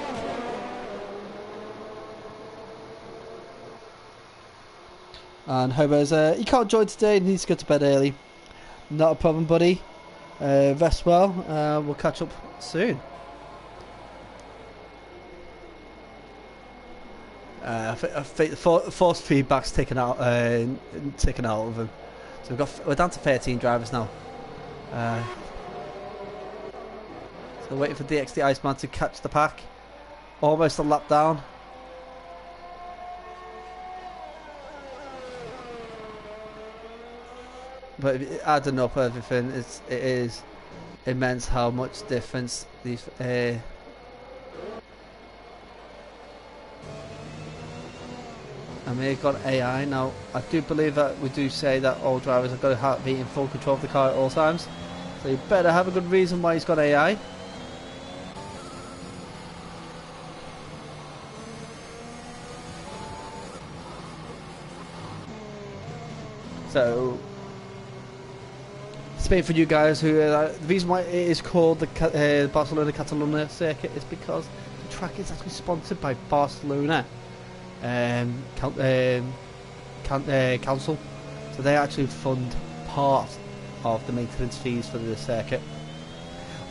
And Hobo's he can't join today, he needs to go to bed early. Not a problem, buddy. Rest well. We'll catch up soon. I think the force feedback's taken out of him. So we're down to 13 drivers now. So waiting for DXD Iceman to catch the pack. Almost a lap down. But adding up everything, it is immense how much difference these. And we've got AI now. I do believe that we do say that all drivers have got to be in full control of the car at all times. So you better have a good reason why he's got AI. So, speaking for you guys who the reason why it is called the Barcelona Catalunya circuit is because the track is actually sponsored by Barcelona council, so they actually fund part of the maintenance fees for the circuit.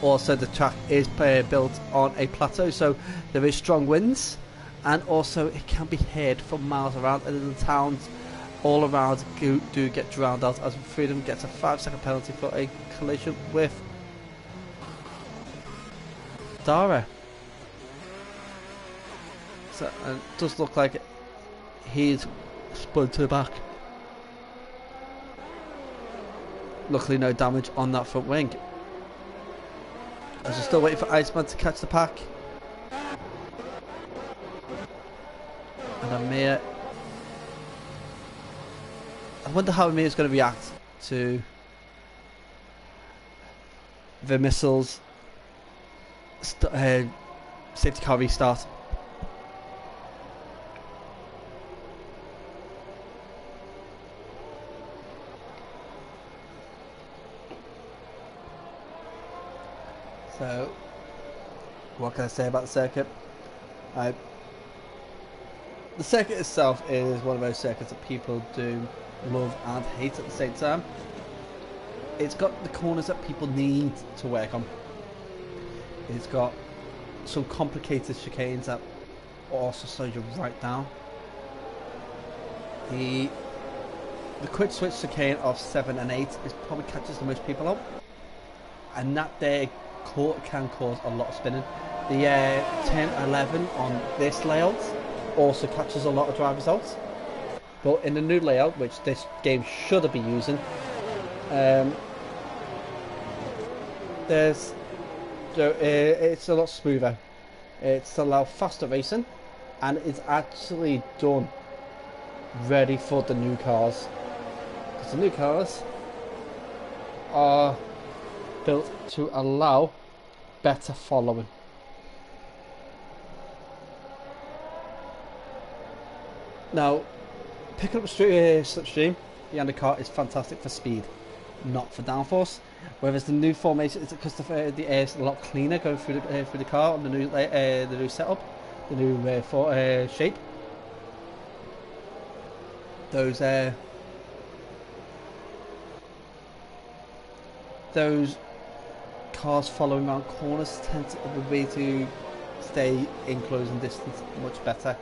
Also, the track is built on a plateau, so there is strong winds, and also it can be heard for miles around, and the towns all around do get drowned out, as Freedom gets a 5-second penalty for a collision with Dara. So it does look like he's spun to the back. Luckily no damage on that front wing. As we're still waiting for Iceman to catch the pack. And Amir, I wonder how Amir's going to react to the missiles safety car restart. So, what can I say about the circuit? The circuit itself is one of those circuits that people do love and hate at the same time. It's got the corners that people need to work on. It's got some complicated chicanes that also slow you right down. The quick switch chicane of 7 and 8 is probably catches the most people out, and that there can cause a lot of spinning. The 10 11 on this layout also catches a lot of drivers out, but in the new layout, which this game should be using, it's a lot smoother. It's allowed faster racing, and it's actually done ready for the new cars, because the new cars are built to allow better following. Now, picking up a slipstream behind the car is fantastic for speed. not for downforce. Whereas the new formation, it's because the air is a lot cleaner going through the car on the new setup, the new shape. Those cars following around corners tend to the way to stay in closing distance much better.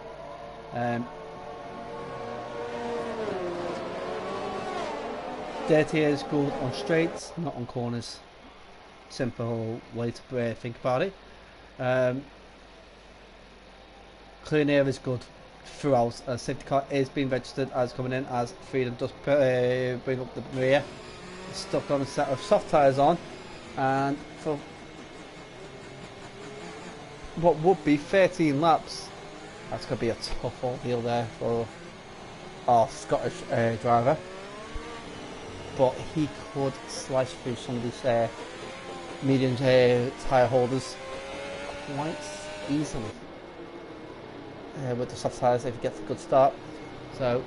Dirty air is good on straights, not on corners. Simple way to think about it. Clean air is good throughout. A safety car is being registered as coming in, as Freedom does bring up the rear. Stuck on a set of soft tyres on, and for what would be 13 laps, that's going to be a tough ordeal there for our Scottish driver. But he could slice through some of these medium tyre holders quite easily with the soft tyres if he gets a good start. So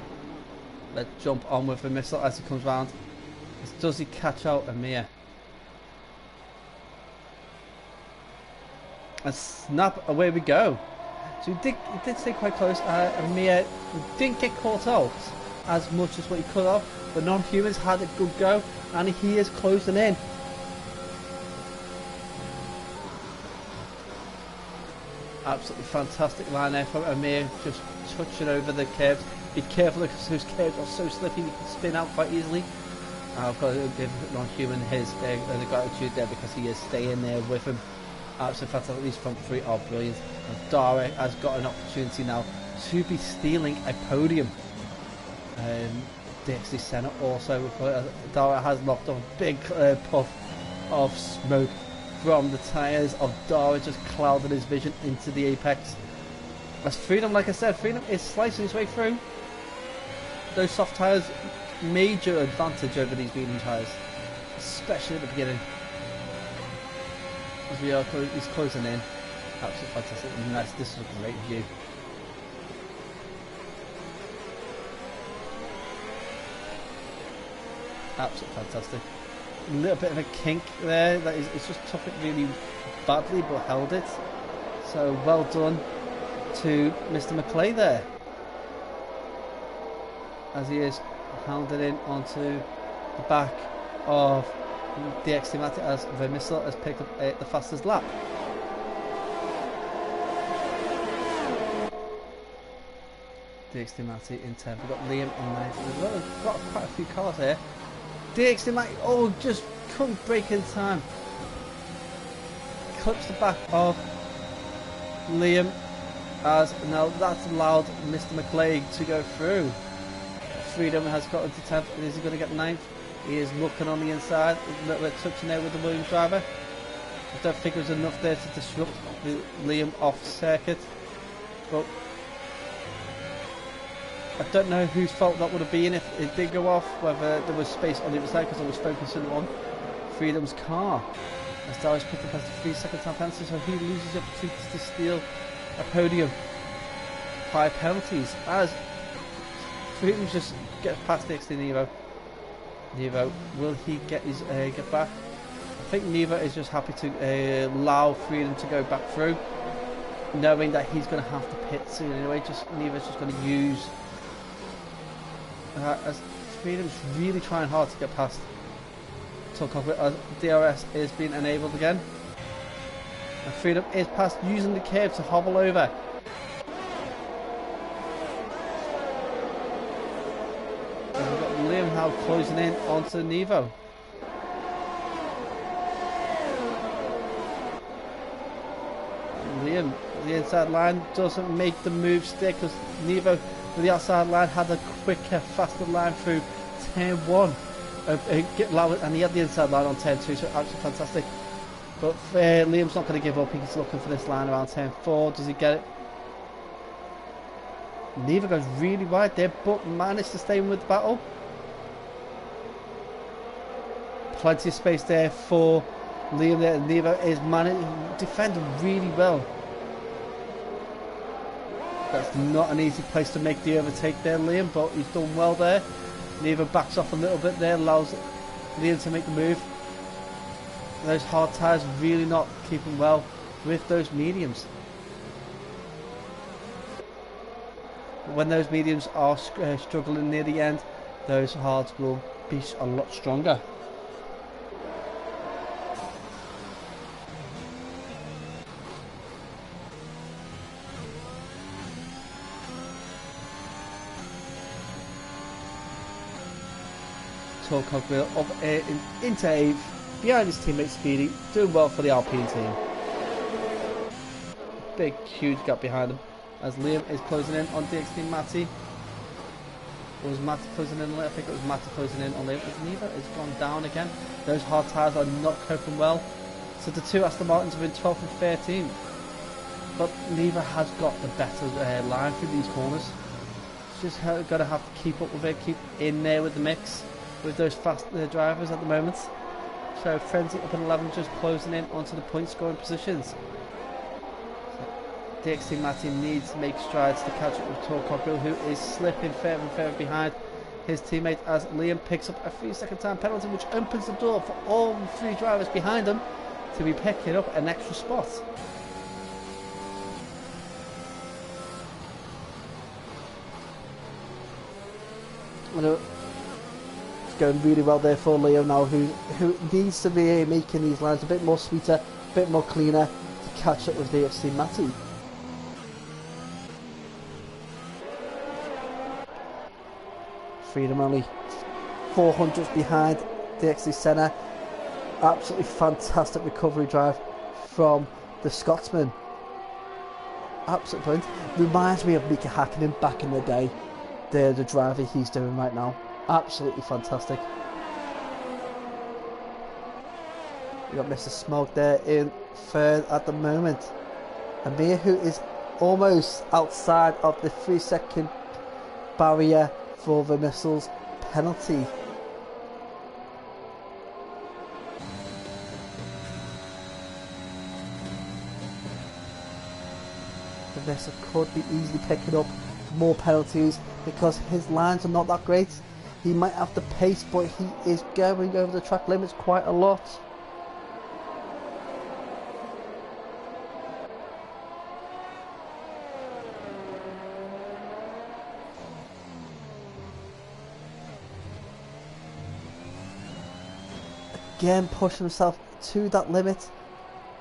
let's jump on with the missile as he comes round. Does he catch out Amir? And snap, away we go. So he did stay quite close. Amir didn't get caught out as much as what he could have. The non-humans had a good go, and he is closing in. Absolutely fantastic line there from Amir, just touching over the curves. Be careful because those curves are so slippy, you can spin out quite easily. I've got to give non-human his gratitude there because he is staying there with him. Absolutely fantastic. These front three are brilliant. And Dara has got an opportunity now to be stealing a podium. Dixie Senna also, Dara has knocked off a big puff of smoke from the tyres of Dara, just clouded his vision into the apex. As Freedom, like I said, Freedom is slicing his way through. Those soft tyres, major advantage over these medium tyres, especially at the beginning. As he's closing in. Absolutely fantastic. Nice. This is a great view. Absolutely fantastic. A little bit of a kink there. It's just took it really badly, but held it. So well done to Mr. McClay there, as he is hounded in onto the back of the XT as the missile has picked up the fastest lap. DXT Matty in 10th. We've got Liam in 9th. We've got quite a few cars here. DXT Matty, just couldn't break in time. Clips the back of Liam, as now that's allowed Mr. McClay to go through. Freedom has got into 10th. Is he going to get 9th? He is looking on the inside, a little bit touching there with the Williams driver. I don't think there was enough there to disrupt Liam off circuit, but I don't know whose fault that would have been if it did go off, whether there was space on the other side because I was focusing on Freedom's car. As Darius picked up as the 3-second time penalty, so he loses the opportunity to steal a podium by penalties, as Freedom just gets past XT Nevo. Nevo, will he get his get back? I think Nevo is just happy to allow Freedom to go back through, knowing that he's going to have to pit soon anyway. Nevo's just going to use as Freedom's really trying hard to get past Cockpit, as DRS is being enabled again, and Freedom is past, using the curve to hobble over. And we've got Liam now closing in onto Nevo. Liam, the inside line doesn't make the move stick, because Nevo with the outside line had a quicker, faster line through turn 1. And he had the inside line on turn 2, so absolutely fantastic. But Liam's not going to give up. He's looking for this line around turn 4. Does he get it? Nevo goes really wide there, but managed to stay in with the battle. Plenty of space there for Liam there. Nevo is defending really well. That's not an easy place to make the overtake there, Liam, but he's done well there. Nevo backs off a little bit there, allows Liam to make the move. Those hard tyres really not keeping well with those mediums. But when those mediums are struggling near the end, those hards will be a lot stronger. Cogwheel up into 8th, behind his teammate Speedy, doing well for the Alpine team. Big, huge gap behind him as Liam is closing in on DXT Matty. Or was Matty closing in on it? I think it was Matty closing in on Liam. Neither has gone down again. Those hard tyres are not coping well. So the two Aston Martins have been 12th and 13th. But neither has got the better line through these corners. Just got to have to keep up with it, keep in there with the mix with those fast drivers at the moment. So Frenzy up in 11, just closing in onto the point scoring positions. So DXT Matty needs to make strides to catch up with Tor Cogwheel, who is slipping further and further behind his teammate as Liam picks up a 3-second time penalty, which opens the door for all 3 drivers behind him to be picking up an extra spot. Going really well there for Leo now, who needs to be making these lines a bit more sweeter, a bit more cleaner to catch up with DXT Matty. Freedom only 400 behind DXT Senna. Absolutely fantastic recovery drive from the Scotsman. Absolute point. Reminds me of Mika Hakkinen back in the day. The driver he's doing right now. Absolutely fantastic. We got Mr. Smoke there in third at the moment. Amir, who is almost outside of the 3-second barrier for the missiles penalty. The vessel could be easily picking up more penalties because his lines are not that great. He might have the pace, but he is going over the track limits quite a lot. Again, pushing himself to that limit.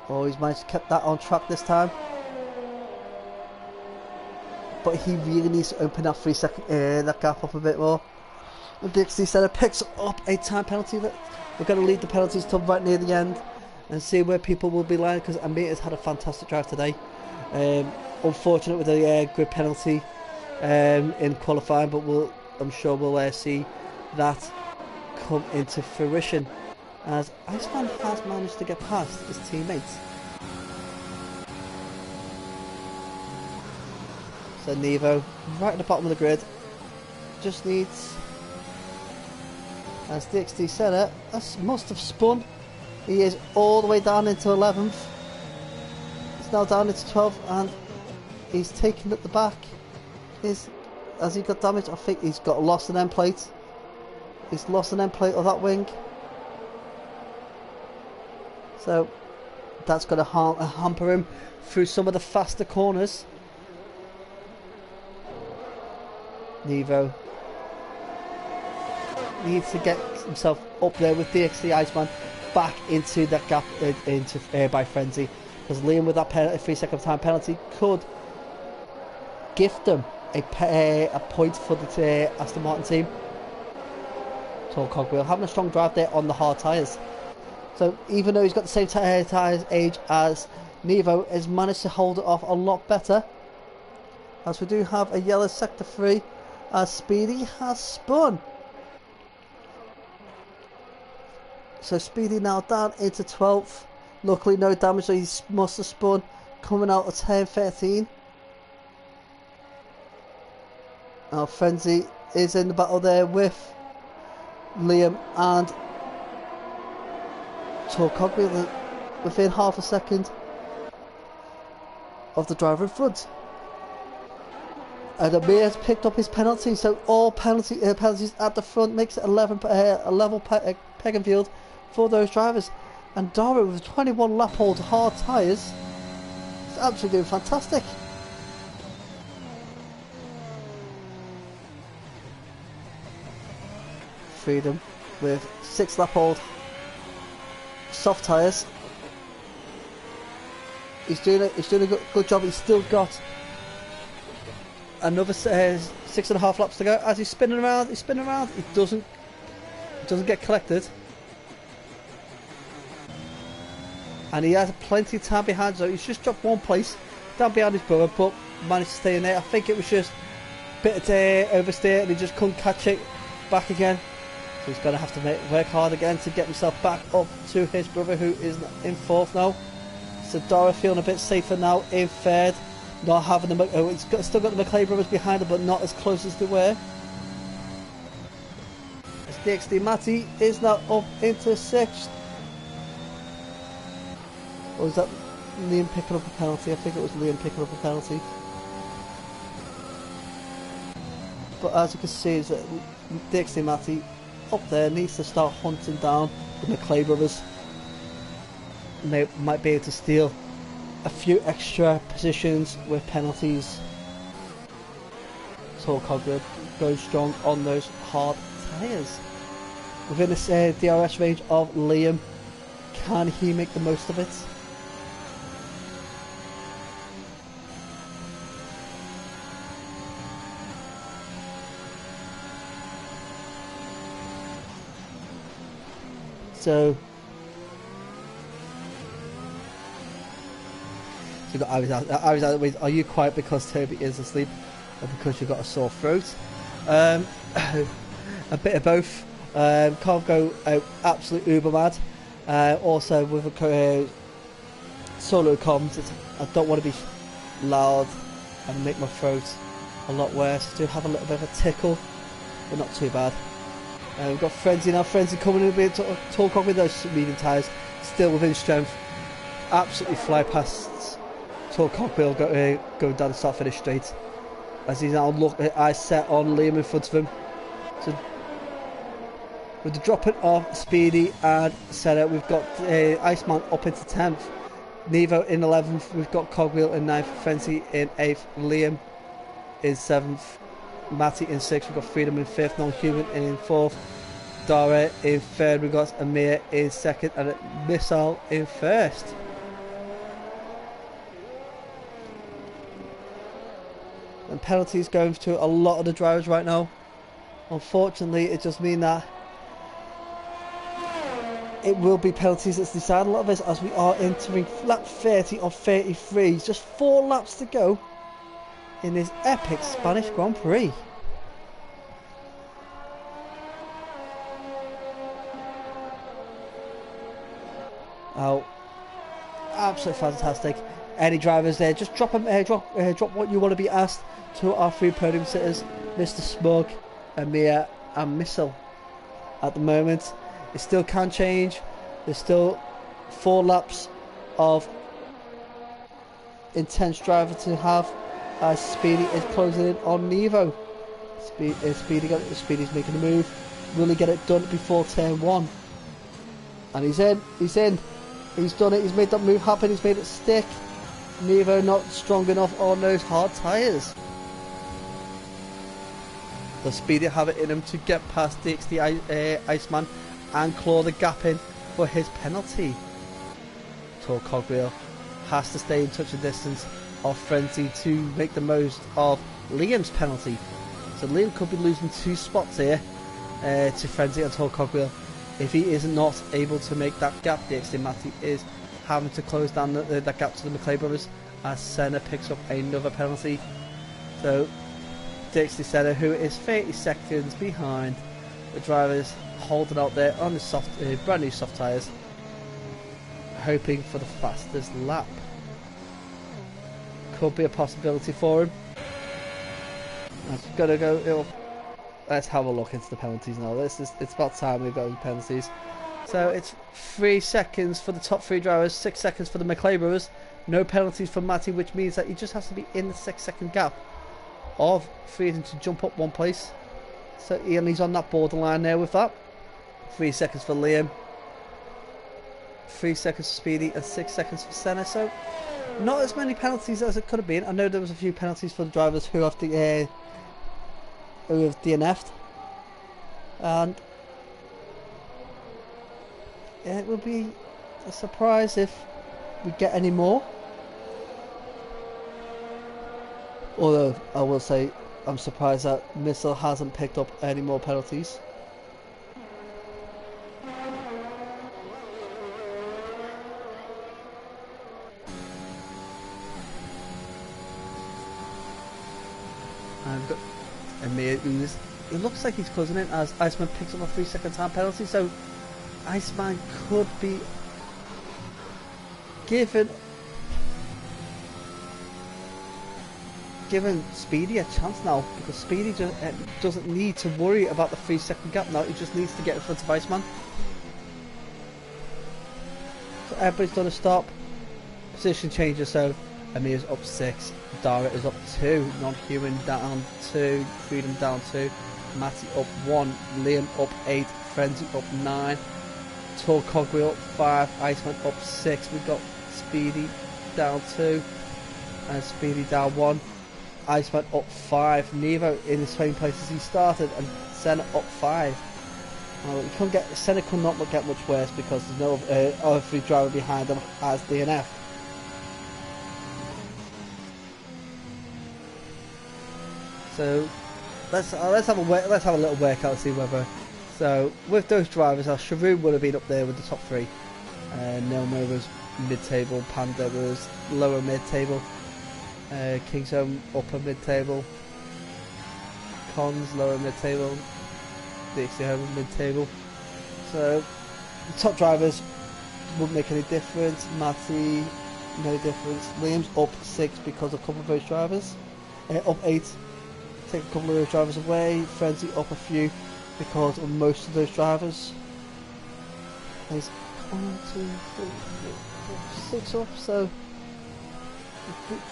Oh, he's managed to keep that on track this time. But he really needs to open that 3-second that gap up a bit more. And DXT Senna picks up a time penalty. That we're going to leave the penalties till right near the end and see where people will be lying, because Amir has had a fantastic drive today. Unfortunate with the grid penalty in qualifying, but I'm sure we'll see that come into fruition as Iceman has managed to get past his teammates. So Nevo right at the bottom of the grid just needs, as DXT Senna must have spun. He is all the way down into 11th. He's now down into 12th and he's taken at the back. Has he got damage? I think he's got lost an end plate. He's lost an end plate of that wing. So that's going to hamper him through some of the faster corners. Nevo needs to get himself up there with DXT Iceman back into that gap by Frenzy, because Liam with that 3-second time penalty could gift them a point for the Aston Martin team. Tall Cogwheel having a strong drive there on the hard tyres. So even though he's got the same tyres age as Nevo, has managed to hold it off a lot better. As we do have a yellow sector 3 as Speedy has spun. So Speedy now down into 12th. Luckily no damage, so he must have spun coming out of 10-13. Now Frenzy is in the battle there with Liam and Tor Cogwheel within half a second of the driver in front. And Amir has picked up his penalty, so all penalties at the front makes it a level pecking field for those drivers. And Dara with 21 lap old hard tyres is absolutely doing fantastic. Freedom with 6 lap old soft tyres. He's doing a good job. He's still got another 6.5 laps to go. As he's spinning around, he doesn't get collected, and he has plenty of time behind. So he's just dropped 1 place down behind his brother, but managed to stay in there. I think it was just a bit of oversteer, and he just couldn't catch it back again. So he's going to have to work hard again to get himself back up to his brother, who is in 4th now. So Dara feeling a bit safer now in 3rd. Not having he's still got the McLean brothers behind him, but not as close as they were. As DXD Matty is now up into 6th. Or was that Liam picking up a penalty? I think it was Liam picking up a penalty. But as you can see, is that DXD Matty up there needs to start hunting down the McLean brothers. And they might be able to steal a few extra positions with penalties. So Cogwood goes strong on those hard tyres. Within this DRS range of Liam, can he make the most of it? So I was out, are you quiet because Toby is asleep or because you've got a sore throat? A bit of both. Can't go out absolute uber mad. Also with a solo comms, I don't want to be loud and make my throat a lot worse. I do have a little bit of a tickle, but not too bad. We've got Frenzy now. Frenzy coming in a bit tall cock with those medium tyres, still within strength. Absolutely fly past Tall Cockbill going down the start finish straight. As he's now eyes set on Liam in front of him. So with the dropping of Speedy and Senna, we've got Iceman up into 10th. Nevo in 11th. We've got Cogwheel in 9th. Frenzy in 8th. Liam in 7th. Matty in 6th. We've got Freedom in 5th. Non-Human in 4th. Dara in 3rd. We've got Amir in 2nd. And Missile in 1st. And penalties going to a lot of the drivers right now. Unfortunately, it just means that it will be penalties that's decided a lot of this, as we are entering lap 30 of 33. Just 4 laps to go in this epic Spanish Grand Prix. Oh, absolutely fantastic. Any drivers there, just drop what you want to be asked to our 3 podium sitters, Mr. Smug, Amir and Missile. At the moment, it still can change. There's still 4 laps of intense driver to have, as Speedy is closing in on Nevo. Speedy's making a move. Will he get it done before turn 1? And he's in. He's done it. He's made that move happen. He's made it stick. Nevo not strong enough on those hard tyres. Does Speedy have it in him to get past DXD Iceman and claw the gap in for his penalty? Tall Cogwheel has to stay in touch and distance of Frenzy to make the most of Liam's penalty. So Liam could be losing 2 spots here to Frenzy and Tall Cogwheel if he is not able to make that gap. DXD Matty is having to close down that gap to the McLean brothers as Senna picks up another penalty. So DXD Senna, who is 30 seconds behind the drivers, holding out there on the brand new soft tyres, hoping for the fastest lap. Could be a possibility for him. I've got to go. Let's have a look into the penalties now. It's about time we've got the penalties. So it's 3 seconds for the top 3 drivers, 6 seconds for the McLean brothers. No penalties for Matty, which means that he just has to be in the 6-second gap of freedom to jump up one place. So he's on that borderline there with that. 3 seconds for Liam, 3 seconds for Speedy, and 6 seconds for Senna. So not as many penalties as it could have been. I know there was a few penalties for the drivers who have DNF'd, and it would be a surprise if we get any more. Although I will say I'm surprised that Missile hasn't picked up any more penalties. And we've got Amir, it looks like he's closing in as Iceman picks up a 3-second time penalty, so Iceman could be given Speedy a chance now, because Speedy doesn't need to worry about the 3-second gap now. He just needs to get in front of Iceman. So everybody's done a stop, position changes, so Amir's up 6, Dara is up 2, Non-Human down 2, Freedom down 2, Matty up 1, Liam up 8, Frenzy up 9, Tall Cogwheel up 5, Iceman up 6, we've got Speedy down 2, and Speedy down 1, Iceman up 5, Nevo in the same place as he started, and Senna up 5. Senna could not get much worse because there's no other 3 driver behind them as DNF. So let's have a little workout and see whether. So with those drivers, Sharoon would have been up there with the top 3. Nelmo was mid-table, Panda was lower mid-table, King's Home upper mid-table, Cons lower mid-table, Dixie Home mid-table. So the top drivers wouldn't make any difference. Matty, no difference. Liam's up 6 because of a couple of those drivers. Up 8. Take a couple of those drivers away. Frenzy up a few because of most of those drivers. There's 1, 2, 3, 4, 5, 6 up. So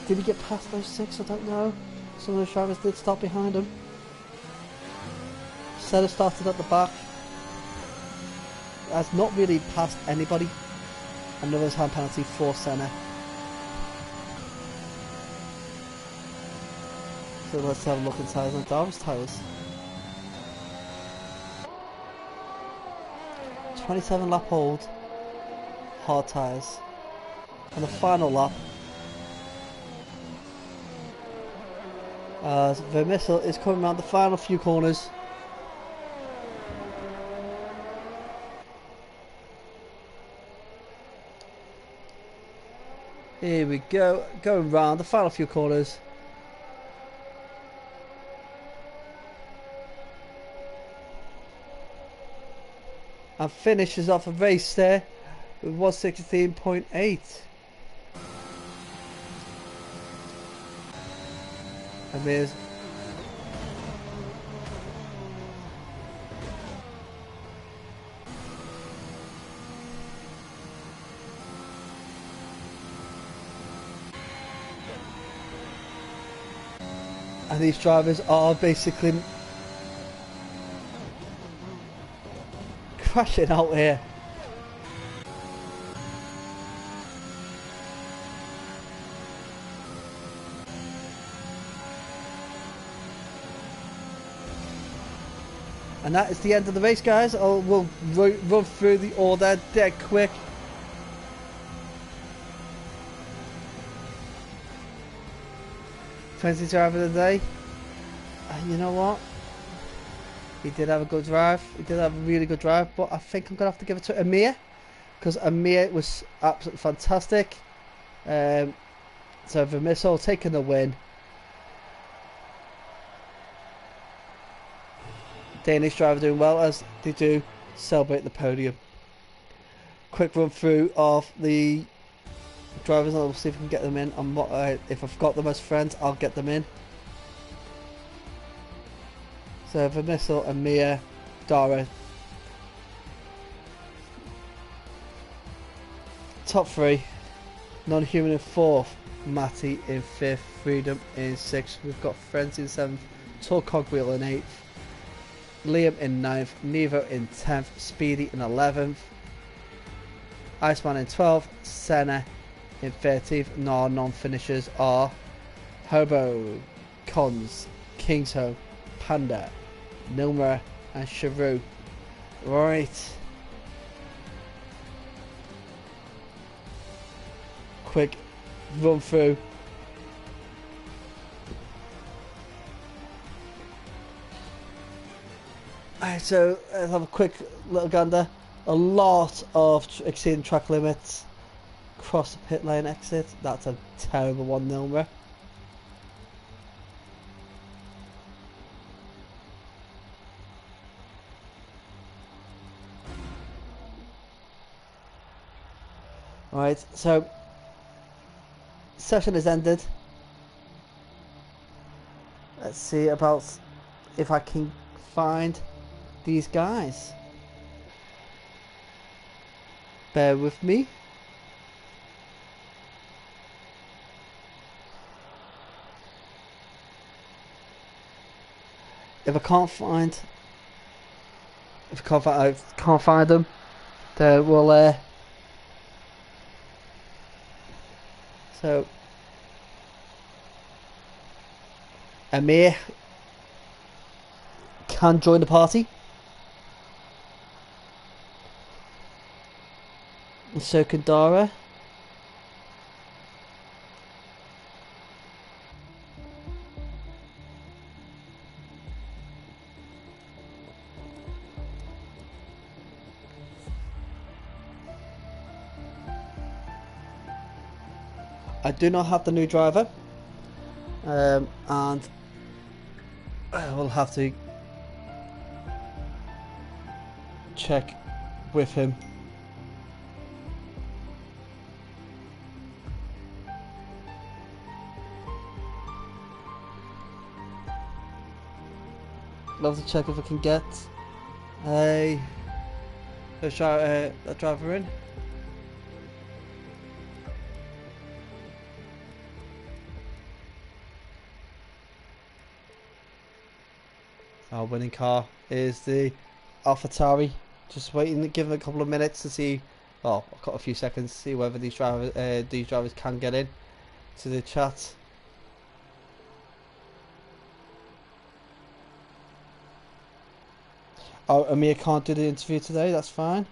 did he get past those 6? I don't know. Some of those drivers did stop behind him. Senna started at the back. Has not really passed anybody. Another time penalty for Senna. So let's have a look inside on Darvin's tyres. 27 lap hold, hard tyres. And the final lap, as the missile is coming around the final few corners. Here we go, going round the final few corners. And finishes off a race there with 116.8. And there's and these drivers are basically crashing out here. And that is the end of the race, guys. We'll run through the order dead quick. Frenzy driver of the day. And you know what? He did have a good drive. He did have a really good drive. But I think I'm going to have to give it to Amir. Because Amir was absolutely fantastic. So the missile taking the win. Danish driver doing well as they do celebrate the podium. Quick run through of the drivers and we'll see if we can get them in. If I've got them as friends, I'll get them in. So the missile, Amir, Dara. Top 3. Non-human in 4th. Matty in 5th, Freedom in 6th, we've got Frenzy in 7th, Tall Cogwheel in 8th, Liam in 9th, Nevo in 10th, Speedy in 11th, Iceman in 12th, Senna in 13th. And our non-finishers are Hobo, Cons, Kingsholm, Panda, Nilmera and Sharu. Right. Quick run through. Alright, so let's have a quick little gander. A lot of exceeding track limits. Cross the pit lane exit. That's a terrible one, Nilmera. Right, so session has ended. Let's see about if I can find these guys. Bear with me. If I can't find them, then we'll so Amir can join the party. And so can Dara. I do not have the new driver, and I will have to check with him. Love to check if I can get a driver in. Our winning car is the AlphaTauri. Just waiting to give it a couple of minutes to see. Well, I've got a few seconds to see whether these drivers can get in to the chat. Oh, Amir can't do the interview today. That's fine.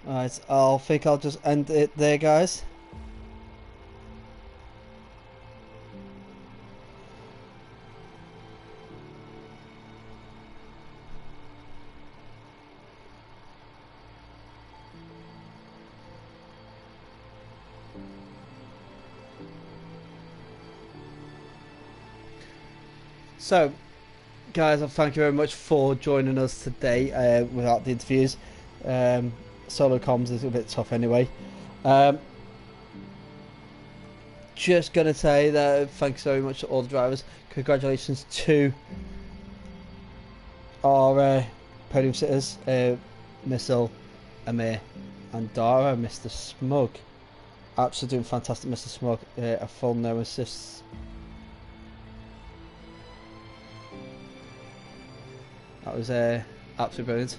Alright, I think I'll just end it there, guys. So, guys, I thank you very much for joining us today without the interviews. Solo comms is a bit tough anyway. Just gonna say that thanks very much to all the drivers. Congratulations to our podium sitters, Missile, Amir and Dara. Mr. Smug, absolutely doing fantastic, Mr. Smug. A full no assists. That was absolutely brilliant.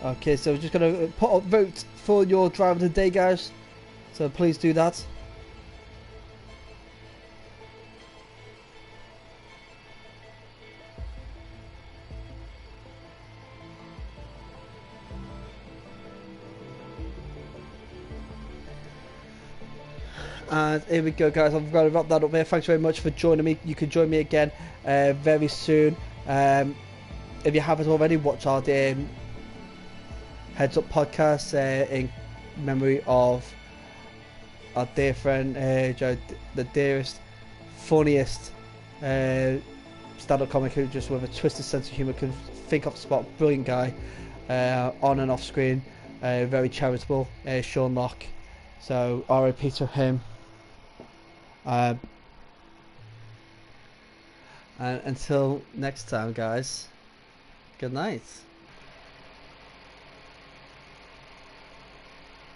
Okay, so we're just going to put up vote for your driver of the day, guys. So please do that. And here we go, guys. I'm going to wrap that up there. Thanks very much for joining me. You can join me again very soon. If you haven't already, watch our Heads Up podcast in memory of our dear friend Joe, the dearest, funniest stand-up comic who just with a twisted sense of humour can think off the spot. Brilliant guy, on and off screen, very charitable. Sean Locke. So RIP to him. And until next time, guys, good night.